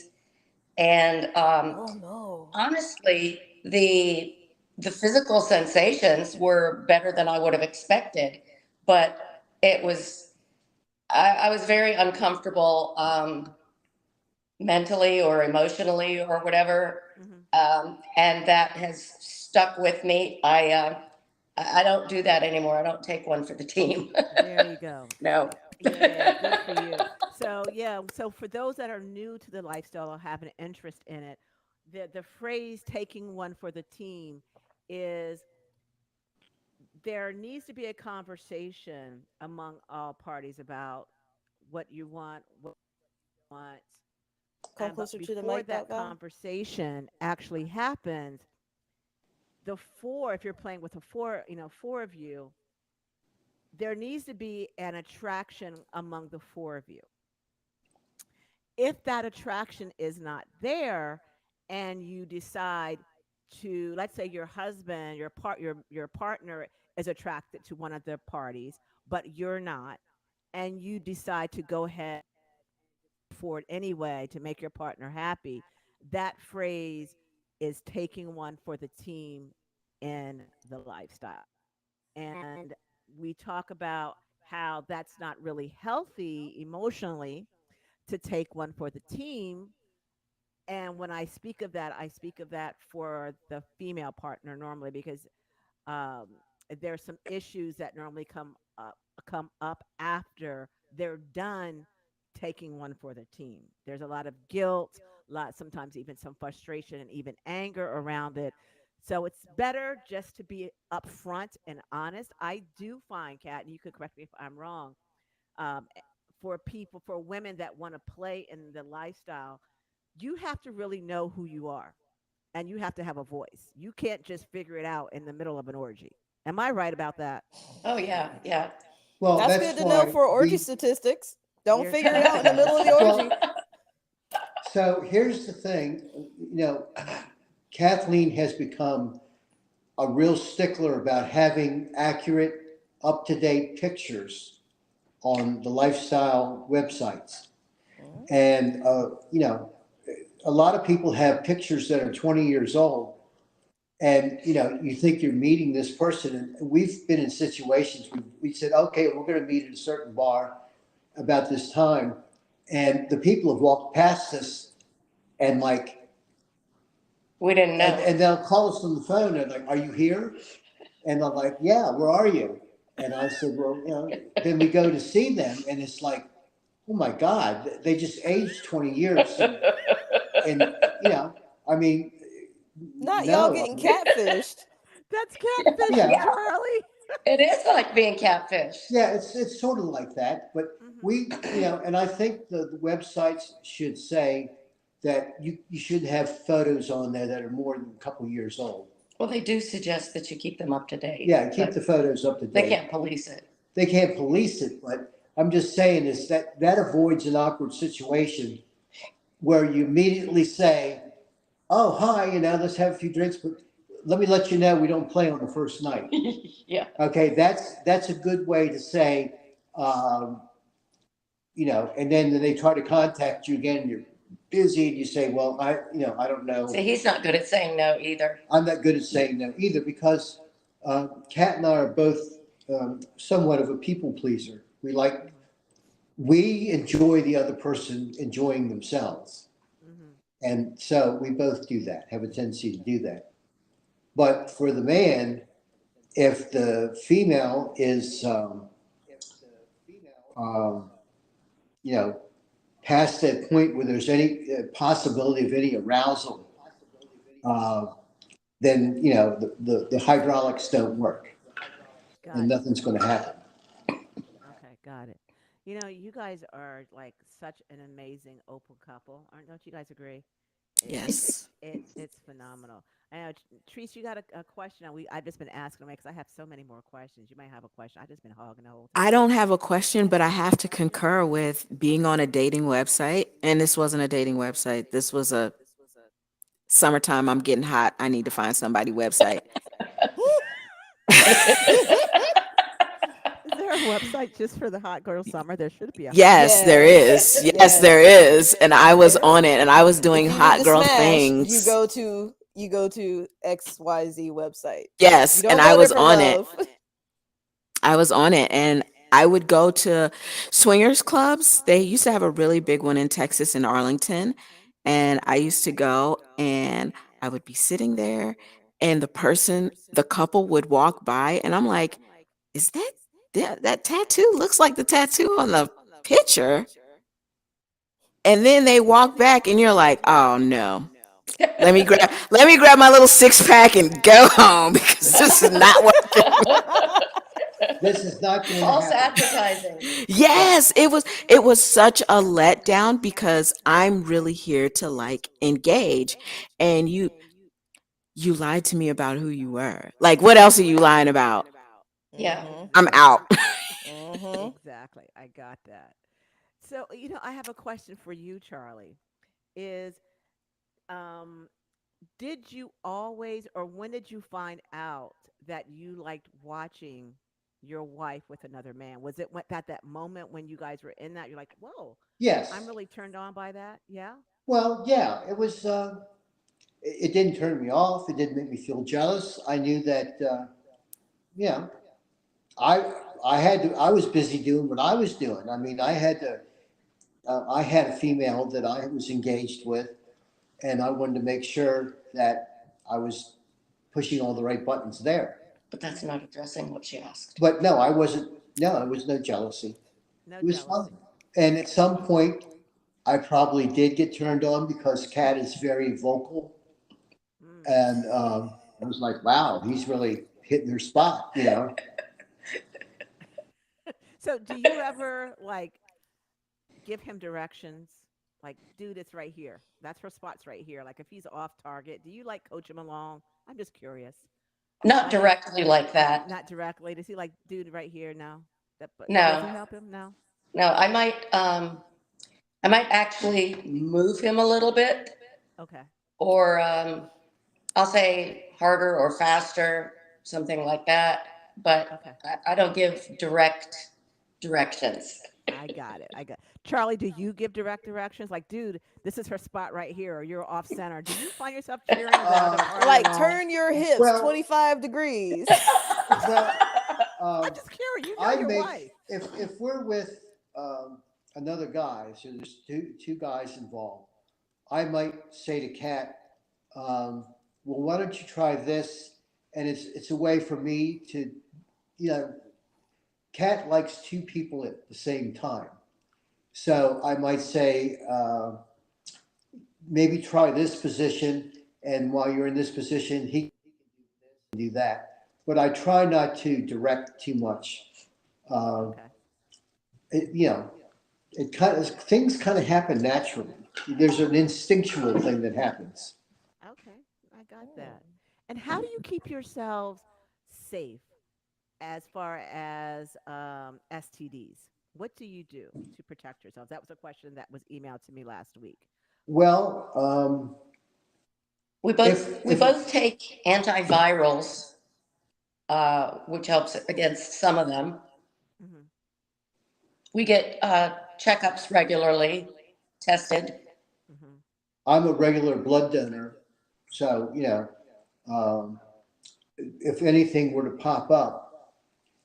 And Oh no. honestly, the physical sensations were better than I would have expected, but it was I was very uncomfortable, mentally or emotionally or whatever, Hmm. and that has stuck with me. I don't do that anymore. I don't take one for the team. There you go. No. Yeah, good for you. So yeah, so for those that are new to the lifestyle or have an interest in it, the phrase "taking one for the team" is there needs to be a conversation among all parties about what you want, what you want, Come but closer to the before mic, that Dot God. conversation actually happens, the four, if you're playing with a four, four of you, there needs to be an attraction among the four of you. If that attraction is not there and you decide to, let's say your husband, your partner is attracted to one of the parties but you're not, and you decide to go ahead for it anyway to make your partner happy, that phrase is taking one for the team in the lifestyle. And we talk about how that's not really healthy emotionally to take one for the team. And when I speak of that, I speak of that for the female partner normally because um, there's some issues that normally come up after they're done taking one for the team. There's a lot of guilt, lot sometimes even some frustration and even anger around it. So it's better just to be upfront and honest. I do find, Kat, and you could correct me if I'm wrong, eh, for people, for women that want to play in the lifestyle, you have to really know who you are and you have to have a voice. You can't just figure it out in the middle of an orgy. Am I right about that? Oh, yeah, yeah. Well, That's that's good to know why for orgy we, statistics. Don't You're figure it out in the thinking. middle of the well, orgy. so here's the thing, Kathleen has become a real stickler about having accurate, up-to-date pictures on the lifestyle websites. Mhm. And, a lot of people have pictures that are 20 years old. And, you think you're meeting this person. And we've been in situations where we said, okay, we're going to meet at a certain bar about this time. And the people have walked past us and like, We didn't know. and they'll call us on the phone and like, are you here? And I'm like, yeah, where are you? And I said, well, then we go to see them and it's like, oh my God, they just aged 20 years. And I mean, Not y'all no, I getting mean, catfished. That's catfishing, yeah, Yeah, Charlie. it is like being catfished. yeah, it's sort of like that. But Hmm. we, and I think the websites should say that you should have photos on there that are more than a couple years old. Well, they do suggest that you keep them up to date, Yeah, keep the but photos up to they date. can't police it. They can't police it, but I'm just saying is that that avoids an awkward situation where you immediately say, "Oh, hi, let's have a few drinks, but let me let you know we don't play on the first night." Yeah. Okay, that's a good way to say, um, and then they try to contact you again, and you're busy, and you say, "Well, I don't know. See, he's not good at saying no either. I'm not good at saying no either," because Kat and I are both somewhat of a people pleaser. Hmm. We enjoy the other person enjoying themselves. Hmm. And so we both do that, have a tendency to do that. But for the man, if the female is, um, you know, past that point where there's any possibility of any arousal, uh, then, the hydraulics don't work and Got it. nothing's going to happen. Okay, got it. You guys are like such an amazing open couple. Aren't Don't you guys agree? Yes. It's phenomenal. I know, Treese, you got a question? I've just been asking them because I have so many more questions. You might have a question. I've just been hogging the whole I time. don't have a question, but I have to concur with being on a dating website. And this wasn't a dating website. This was a summertime, I'm getting hot, I need to find somebody website. Is there a website just for the hot girl summer? There should be a hot girl Yes, there summer. Yes, is. Yes, there yes. is. And I was on it and I was If doing you need hot to girl smash, you things. go to XYZ website. You Yes, and don't I go there was for on it. love. I was on it and I would go to swingers clubs. They used to have a really big one in Texas in Arlington. And I used to go and I would be sitting there and the couple would walk by and I'm like, is that tattoo looks like the tattoo on the picture? And then they walk back and you're like, oh no. Let me grab my little six pack and go home because this is not working. This is not going to False happen. advertising. Yeah. Yes, it was such a letdown because I'm really here to like engage and you lied to me about who you were. Like what else are you lying about? Yeah. Mhm. I'm out. Exactly. Mhm. Exactly. I got that. So, I have a question for you, Charlie. Is um did you always, or when did you find out that you liked watching your wife with another man? Was it at that moment when you guys were in that you're like, "Whoa, I'm Yes. really turned on by that?" Yeah? Well, yeah, it was. It didn't turn me off. It didn't make me feel jealous. I knew that. You know, I I was busy doing what I was doing. I mean, I had to. I had a female that I was engaged with, and I wanted to make sure that I was pushing all the right buttons there. But that's not addressing what she asked. But no, I wasn't. No, there was no jealousy. No It was fun. jealousy. And at some point, I probably did get turned on because Kat is very vocal, Mm. and I was like, wow, he's really hitting their spot, you know. So do you ever like give him directions? Like, dude, it's right here. That's her spot's right here. Like if he's off target, do you like coach him along? I'm just curious. Not I know directly like that. not directly. Does he like dude right here? No. That but does No, he help him? No. no, I might actually move him a little bit, Okay. or I'll say harder or faster, something like that. But Okay. I don't give direct directions. I got it. I got Charlie, do you give direct directions? Like, dude, this is her spot right here, or you're off center. Do you find yourself cheering the other Um, party Like along? turn your hips well, 25 degrees. well, I'm um, just curious. You know I your make wife. if we're with another guy, so there's two guys involved. I might say to Kat, well, why don't you try this? And it's a way for me to, you know, Kat likes two people at the same time. So I might say, maybe try this position, and while you're in this position, he can do that. But I try not to direct too much. Uh, Okay. you know, it kind of things kind of happen naturally. There's an instinctual thing that happens. Okay. I got that. And how do you keep yourselves safe as far as STDs? What do you do to protect yourselves? That was a question that was emailed to me last week. Well, We if both take antivirals, which helps against some of them. Hmm. We get checkups regularly, tested. Hmm. I'm a regular blood donor, so you know, um, if anything were to pop up,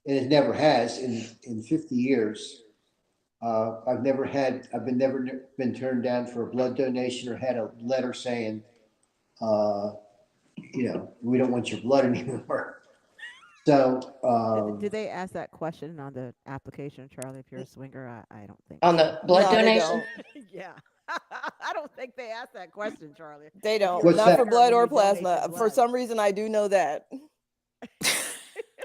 and it never has in 50 years, I've been never been turned down for a blood donation or had a letter saying, uh, you know, we don't want your blood anymore. So, Did they ask that question on the application, Charlie? If you're a swinger, I don't think On so. the blood No, they donation. don't. Yeah. I don't think they asked that question, Charlie. They If you're don't. a what's Not for that? swinger blood when or you donate your plasma. For blood. some reason, I do know that.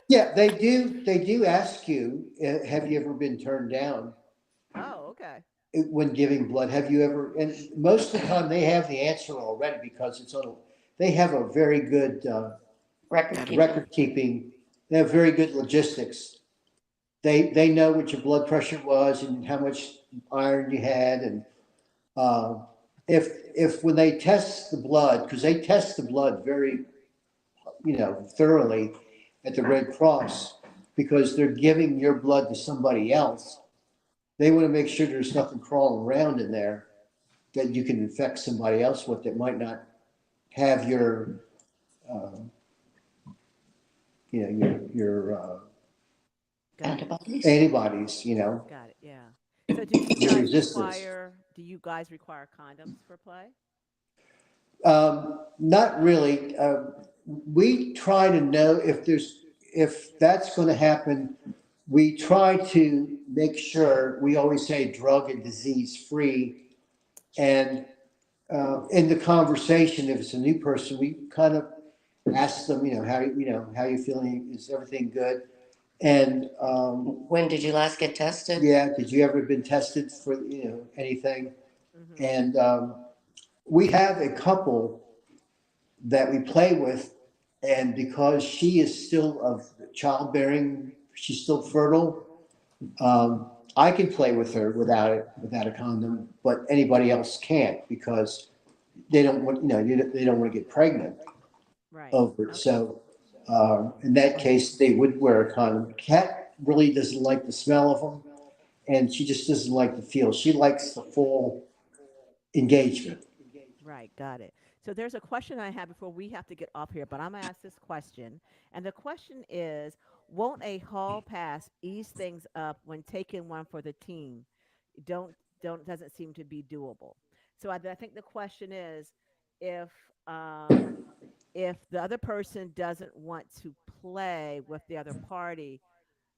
Yeah, they do. They do ask you, have you ever been turned down Oh, okay. when giving blood? Have you ever? And most of the time, they have the answer already because it's on. They have a very good Record keeping. record keeping. They have very good logistics. They know what your blood pressure was and how much iron you had, and uh, if when they test the blood, because they test the blood very, you know, thoroughly at the Red Cross, because they're giving your blood to somebody else. They want to make sure there's nothing crawling around in there that you can infect somebody else with that might not have your, uh, you know, your Got it. Antibodies. antibodies, you know, Got it. Yeah. So your resistance. do you guys require condoms for play? Not really. We try to know if that's going to happen. We try to make sure, we always say drug and disease free. And in the conversation, if it's a new person, we kind of ask them, you know, how you feeling? Is everything good? And When did you last get tested? yeah, did you ever been tested for, you know, anything? Hmm. And we have a couple that we play with, and because she is still of childbearing, she's still fertile. I can play with her without a condom, but anybody else can't because they don't want, you know, they don't want to get pregnant Right. over it. Okay. So in that case, they would wear a condom. Kat really doesn't like the smell of them, and she just doesn't like the feel. She likes the full engagement. Right. Got it. So there's a question I have before we have to get off here, but I'm gonna ask this question, and the question is: won't a hall pass ease things up when taking one for the team? Don't doesn't seem to be doable. So I think the question is if um, if the other person doesn't want to play with the other party,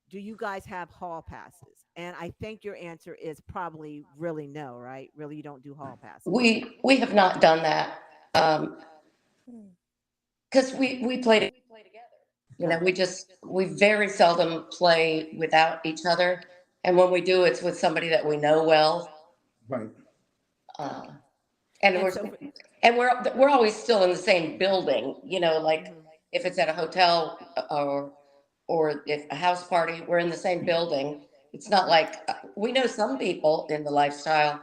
do you guys have hall passes? And I think your answer is probably really no, right? Really, you don't do hall passes. We have not done that. Um, Because we play together. You know, we very seldom play without each other. And when we do, it's with somebody that we know well. Right. Uh, and And we're, so, we're always still in the same building, you know, like mhm, if it's at a hotel or if a house party, we're in the same building. It's not like we know some people in the lifestyle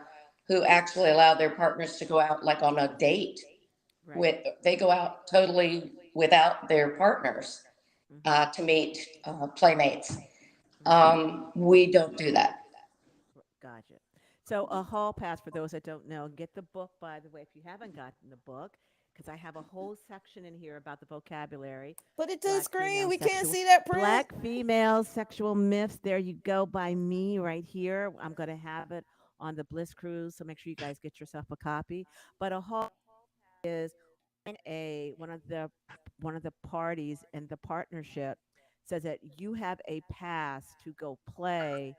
who actually allow their partners to go out like on a date right. with, they go out totally without their partners Mhm, to meet playmates. mhm. We don't do that. Gotcha. So a hall pass for those that don't know, get the book by the way if you haven't gotten the book, because I have a whole section in here about the vocabulary. Put it to the Black screen. female We can't sexual see that print. Black female sexual myths. There you go by me right here. I'm gonna have it on the Bliss Cruise, so make sure you guys get yourself a copy. But a hall is when a one of the parties in the partnership says that you have a pass to go play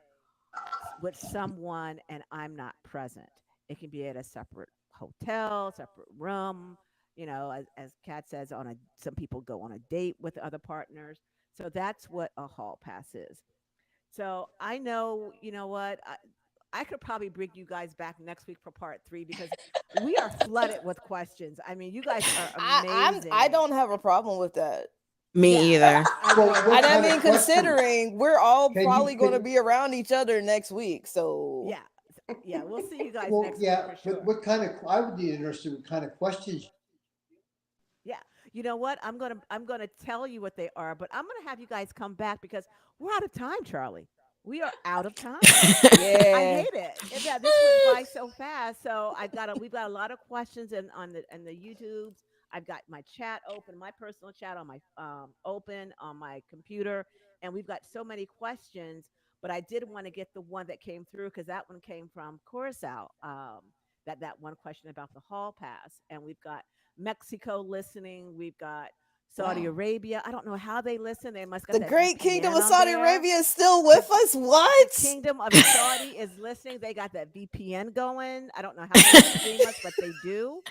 with someone and I'm not present. It can be at a separate hotel, separate room. You know, as Kat says, on a some people go on a date with other partners. So that's what a hall pass is. So I know, you know what, I could probably bring you guys back next week for part 3 because we are flooded with questions. I mean, you guys are I amazing. don't have a problem with that. Me Yeah, either. I Well, know, what And I kind right? mean, of questions? considering we're all Can you, probably going to can, be around each other next week, so Yeah, yeah. We'll see you guys well, next week yeah, for but sure. what kind of, I would be interested in what kind of questions. Yeah. You know what? I'm gonna tell you what they are, but I'm gonna have you guys come back because we're out of time, Charlie. We are out of time. I yeah. hate it. Yeah, this went by so fast. So we've got a lot of questions on the YouTubes. I've got my chat open, my personal chat on my open on my computer, and we've got so many questions. But I did want to get the one that came through because that one came from Curacao. That one question about the hall pass, and we've got Mexico listening. We've got Saudi Wow. Arabia. I don't know how they listen. They must got The that great kingdom VPN of on Saudi there. Arabia is still The with us. the What? kingdom of Saudi is listening. They got that VPN going. I don't know how they stream us, but they do.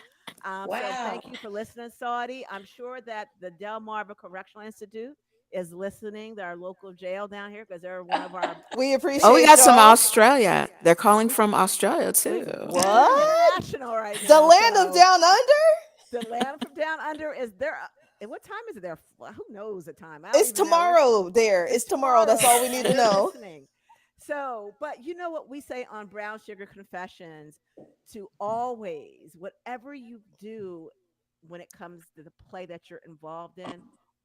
So Wow. thank you for listening, Saudi. I'm sure that the Delmarva Correctional Institute is listening. They're our local jail down here because they're one of our We Oh, we biggest. appreciate got some y'all. Australia. They're calling We from Australia we're too. What? international right The now. land of So down under? the land from down under is there. And what time is it there? Who knows the time? I don't It's even know. It's tomorrow there. It's It's tomorrow. That's all tomorrow, we need and to they're know. listening. So, but you know what we say on Brown Sugar Confessions to always, whatever you do when it comes to the play that you're involved in,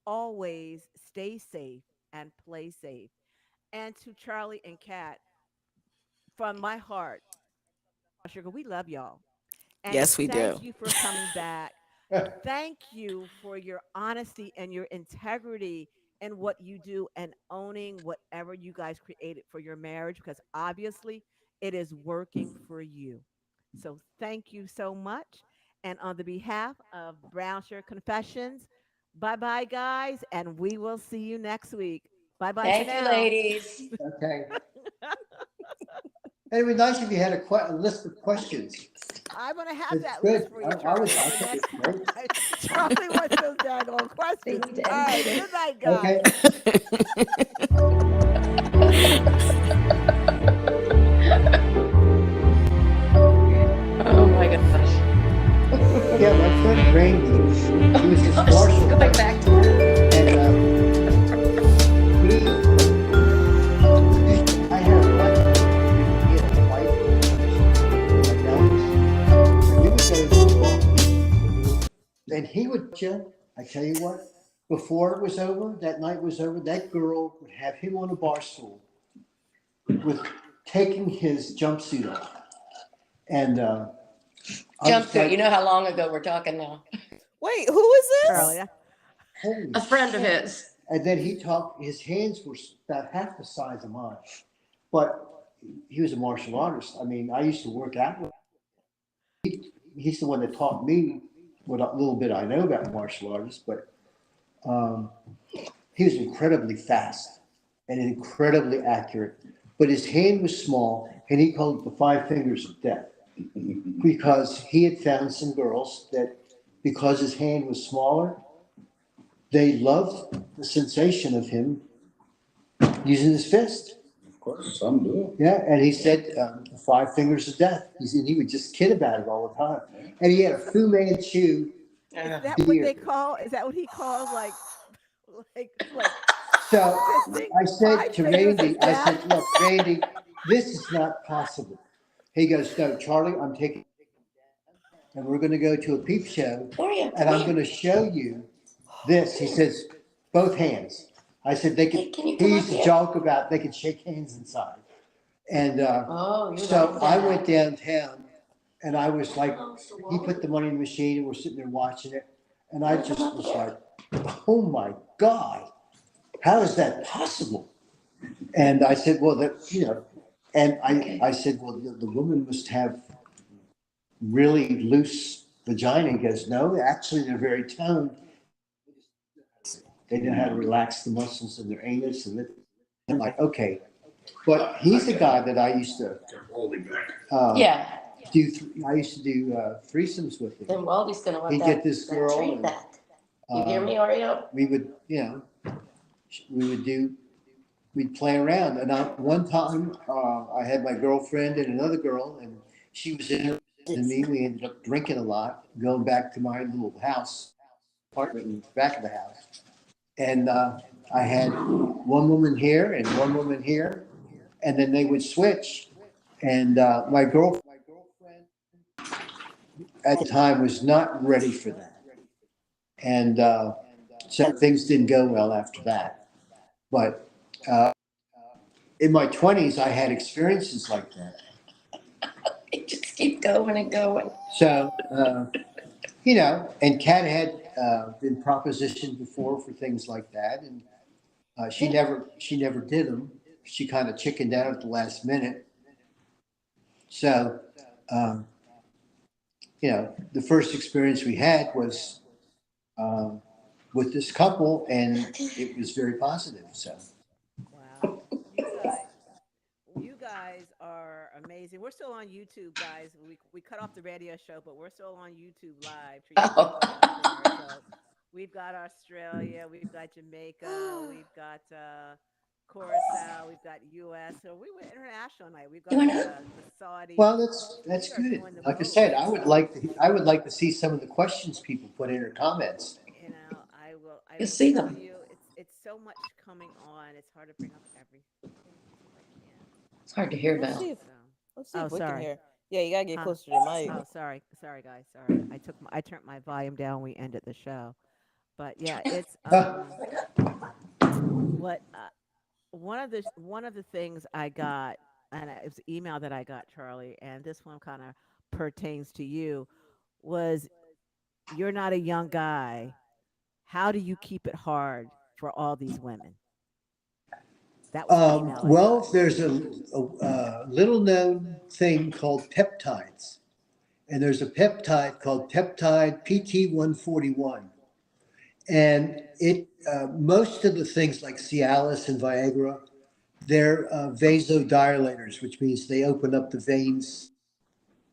always stay safe and play safe. And to Charlie and Kat, from my heart and from the heart, Sugar, we love y'all. And Yes, we do. thank you for coming back. Thank you for your honesty and your integrity in what you do and owning whatever you guys created for your marriage because obviously it is working for you. So thank you so much. And on the behalf of Brown Share Confessions, bye bye, guys, and we will see you next week. Bye bye for Thank you, now. ladies. Okay. And it would be nice if you had a list of questions. I'm gonna have It's that list good. for you, I would, Charlie, I for the think next it's great. time. Charlie wants those daggone We questions. need to All end right, this. good night, Okay. guys. Oh my gosh. Yeah, my friend Randy, he was this Gosh, martial going artist, back to work. and I had a fight. He had a fight like Elvis, and we would go to this bar, and he would you. I tell you what, before it was over, that night was over, that girl would have him on a bar stool with taking his jumpsuit off, and I was Jumpsuit. You like, know how long ago we're talking now. Wait, who is Charlie, this? holy A friend of shit. his. And then he talked, his hands were about half the size of mine. But he was a martial artist. I mean, I used to work out with him. He's the one that taught me what a little bit I know about martial artists, but um, he was incredibly fast and incredibly accurate. But his hand was small, and he called it the five fingers of death because he had found some girls that, because his hand was smaller, they love the sensation of him using his fist. Of course, some do. Yeah, and he said 5 fingers of death. He said he would just kid about it all the time. And he had a Fu Manchu Is that what beard. they call? Is that what he calls like So fisting? I said 5 to fingers Randy, is I death. said, look, Randy, this is not possible. He goes, no, Charlie, I'm taking, and we're going to go to a peep show, Gloria, and come I'm going here. to show you this. He says, both hands. I said, they Hey, could, can you he come up used to here? joke about they could shake hands inside. And Oh, you so like I that. went downtown, and I was like, Oh, so he Wally- put the money in the machine, and we're sitting there watching it. And I Come just up was here. like, oh my God, how is that possible? And I said, well, and Okay. I said, well, the woman must have really loose vagina. He goes, no, actually, they're very toned. They know how to relax the muscles in their anus. And I'm like, okay. But he's the guy that I used to Holding back. Yeah, I used to do threesomes with him. then Waldy's gonna want He'd that, get this that girl treat and, back. You hear me, um, Oreo? we would, we'd play around. And one time, I had my girlfriend and another girl, and she was interested in me. We ended up drinking a lot, going back to my little house, apartment in the back of the house. And I had one woman here and one woman here, and then they would switch. And my girlfriend at the time was not ready for that. And so things didn't go well after that. But in my 20s, I had experiences like that. It just keep going and going. So, and Kat had been propositioned before for things like that, and she never did them. She kind of chickened out at the last minute. So, um, the first experience we had was um, with this couple, and it was very positive. So, Wow. You guys are amazing. We're still on YouTube, guys. We cut off the radio show, but we're still on YouTube live for you Oh. people out there. So we've got Australia, we've got Jamaica, we've got Curacao, we've got US. So we went international tonight. We've You got wanna? the Saudis. well, that's We are good. doing the Like I most. said, I would like to see some of the questions people put in their comments. You know, I You will see tell them. you it's so much coming on. It's hard to bring up everything. See if I can. It's hard to hear, Let's Belle. see if So, let's see oh, if we can sorry. hear. Yeah, you gotta get Huh? closer to the mic. Oh, sorry, guys. Sorry, I turned my volume down. We ended the show, but yeah, it's what one of the things I got, and it was an email that I got, Charlie, and this one kind of pertains to you. Was you're not a young guy. How do you keep it hard for all these women? That was the email I got. Well, there's a little known thing called peptides, and there's a peptide called peptide PT141, and it most of the things like Cialis and Viagra, they're vasodilators, which means they open up the veins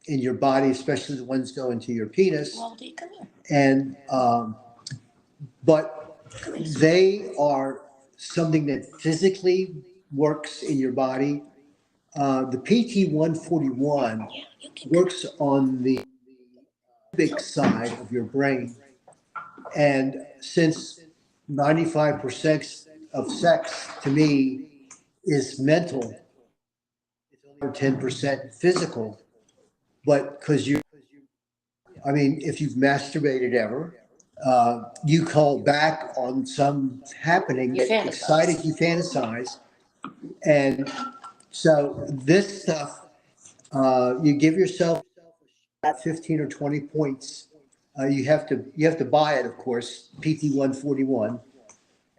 in your body, especially the ones going to your penis, Waldy, come here. and but Come here. they are something that physically works in your body. The PT141 Yeah, you can. works on the limbic side of your brain. And since 95% of sex to me is mental, it's only 10% physical. But if you've masturbated ever, you call back on some happening You that fantasize. excited you fantasize. And so this stuff, you give yourself 15 or 20 points. You have to buy it, of course, PT141,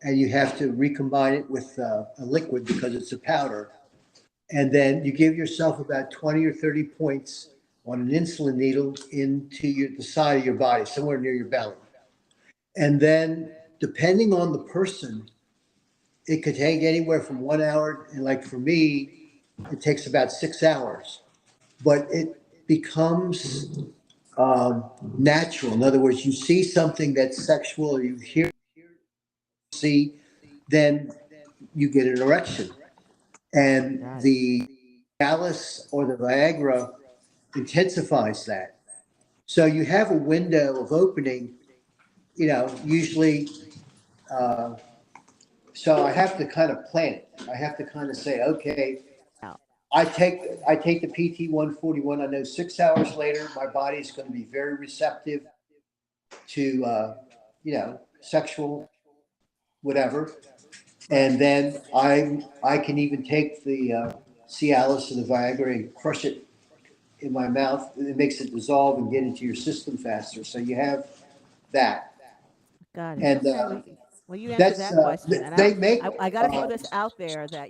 and you have to recombine it with a liquid because it's a powder. And then you give yourself about 20 or 30 points on an insulin needle into the side of your body, somewhere near your belly. And then, depending on the person, it could take anywhere from 1 hour, and like for me, it takes about 6 hours. But it becomes natural. In other words, you see something that's sexual, or you hear see, then you get an erection. And Got it. the Cialis or the Viagra intensifies that. So you have a window of opening, usually. Uh, so I have to kind of plan it. I have to kind of say, okay, Out. I take the PT 141. I know 6 hours later my body is going to be very receptive to sexual whatever, Right. and then I can even take the Cialis or the Viagra and crush it in my mouth. It makes it dissolve and get into your system faster. So you have that, Got it. and Okay. Well, you answered that's that question, and they make. I got to throw this out there that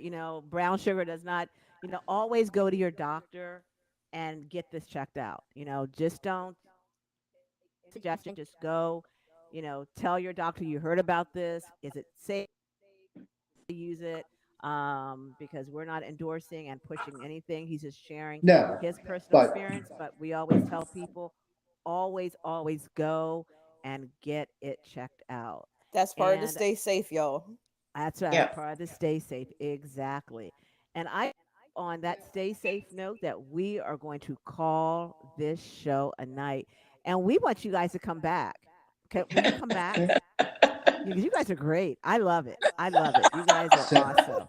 brown sugar does not always go to your doctor and get this checked out. Just don't suggestion. Just go. Tell your doctor you heard about this. Is it safe to use it? Because we're not endorsing and pushing anything. He's just sharing No, his personal but experience. But we always tell people, always go and get it checked out. That's part of the And stay safe, y'all. that's right, Yeah. part of the stay safe. Exactly. And on that stay safe note, that we are going to call this show a night. And we want you guys to come back. Okay, will you come back? Because you guys are great. I love it. I love it. You guys are so awesome.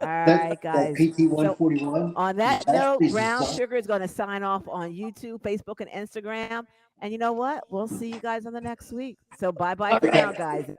All right, that guys. PT So 141 on is that note, actually Brown designed. Sugar is going to sign off on YouTube, Facebook, and Instagram. And you know what? We'll see you guys on the next week. So bye bye for now, Okay. guys.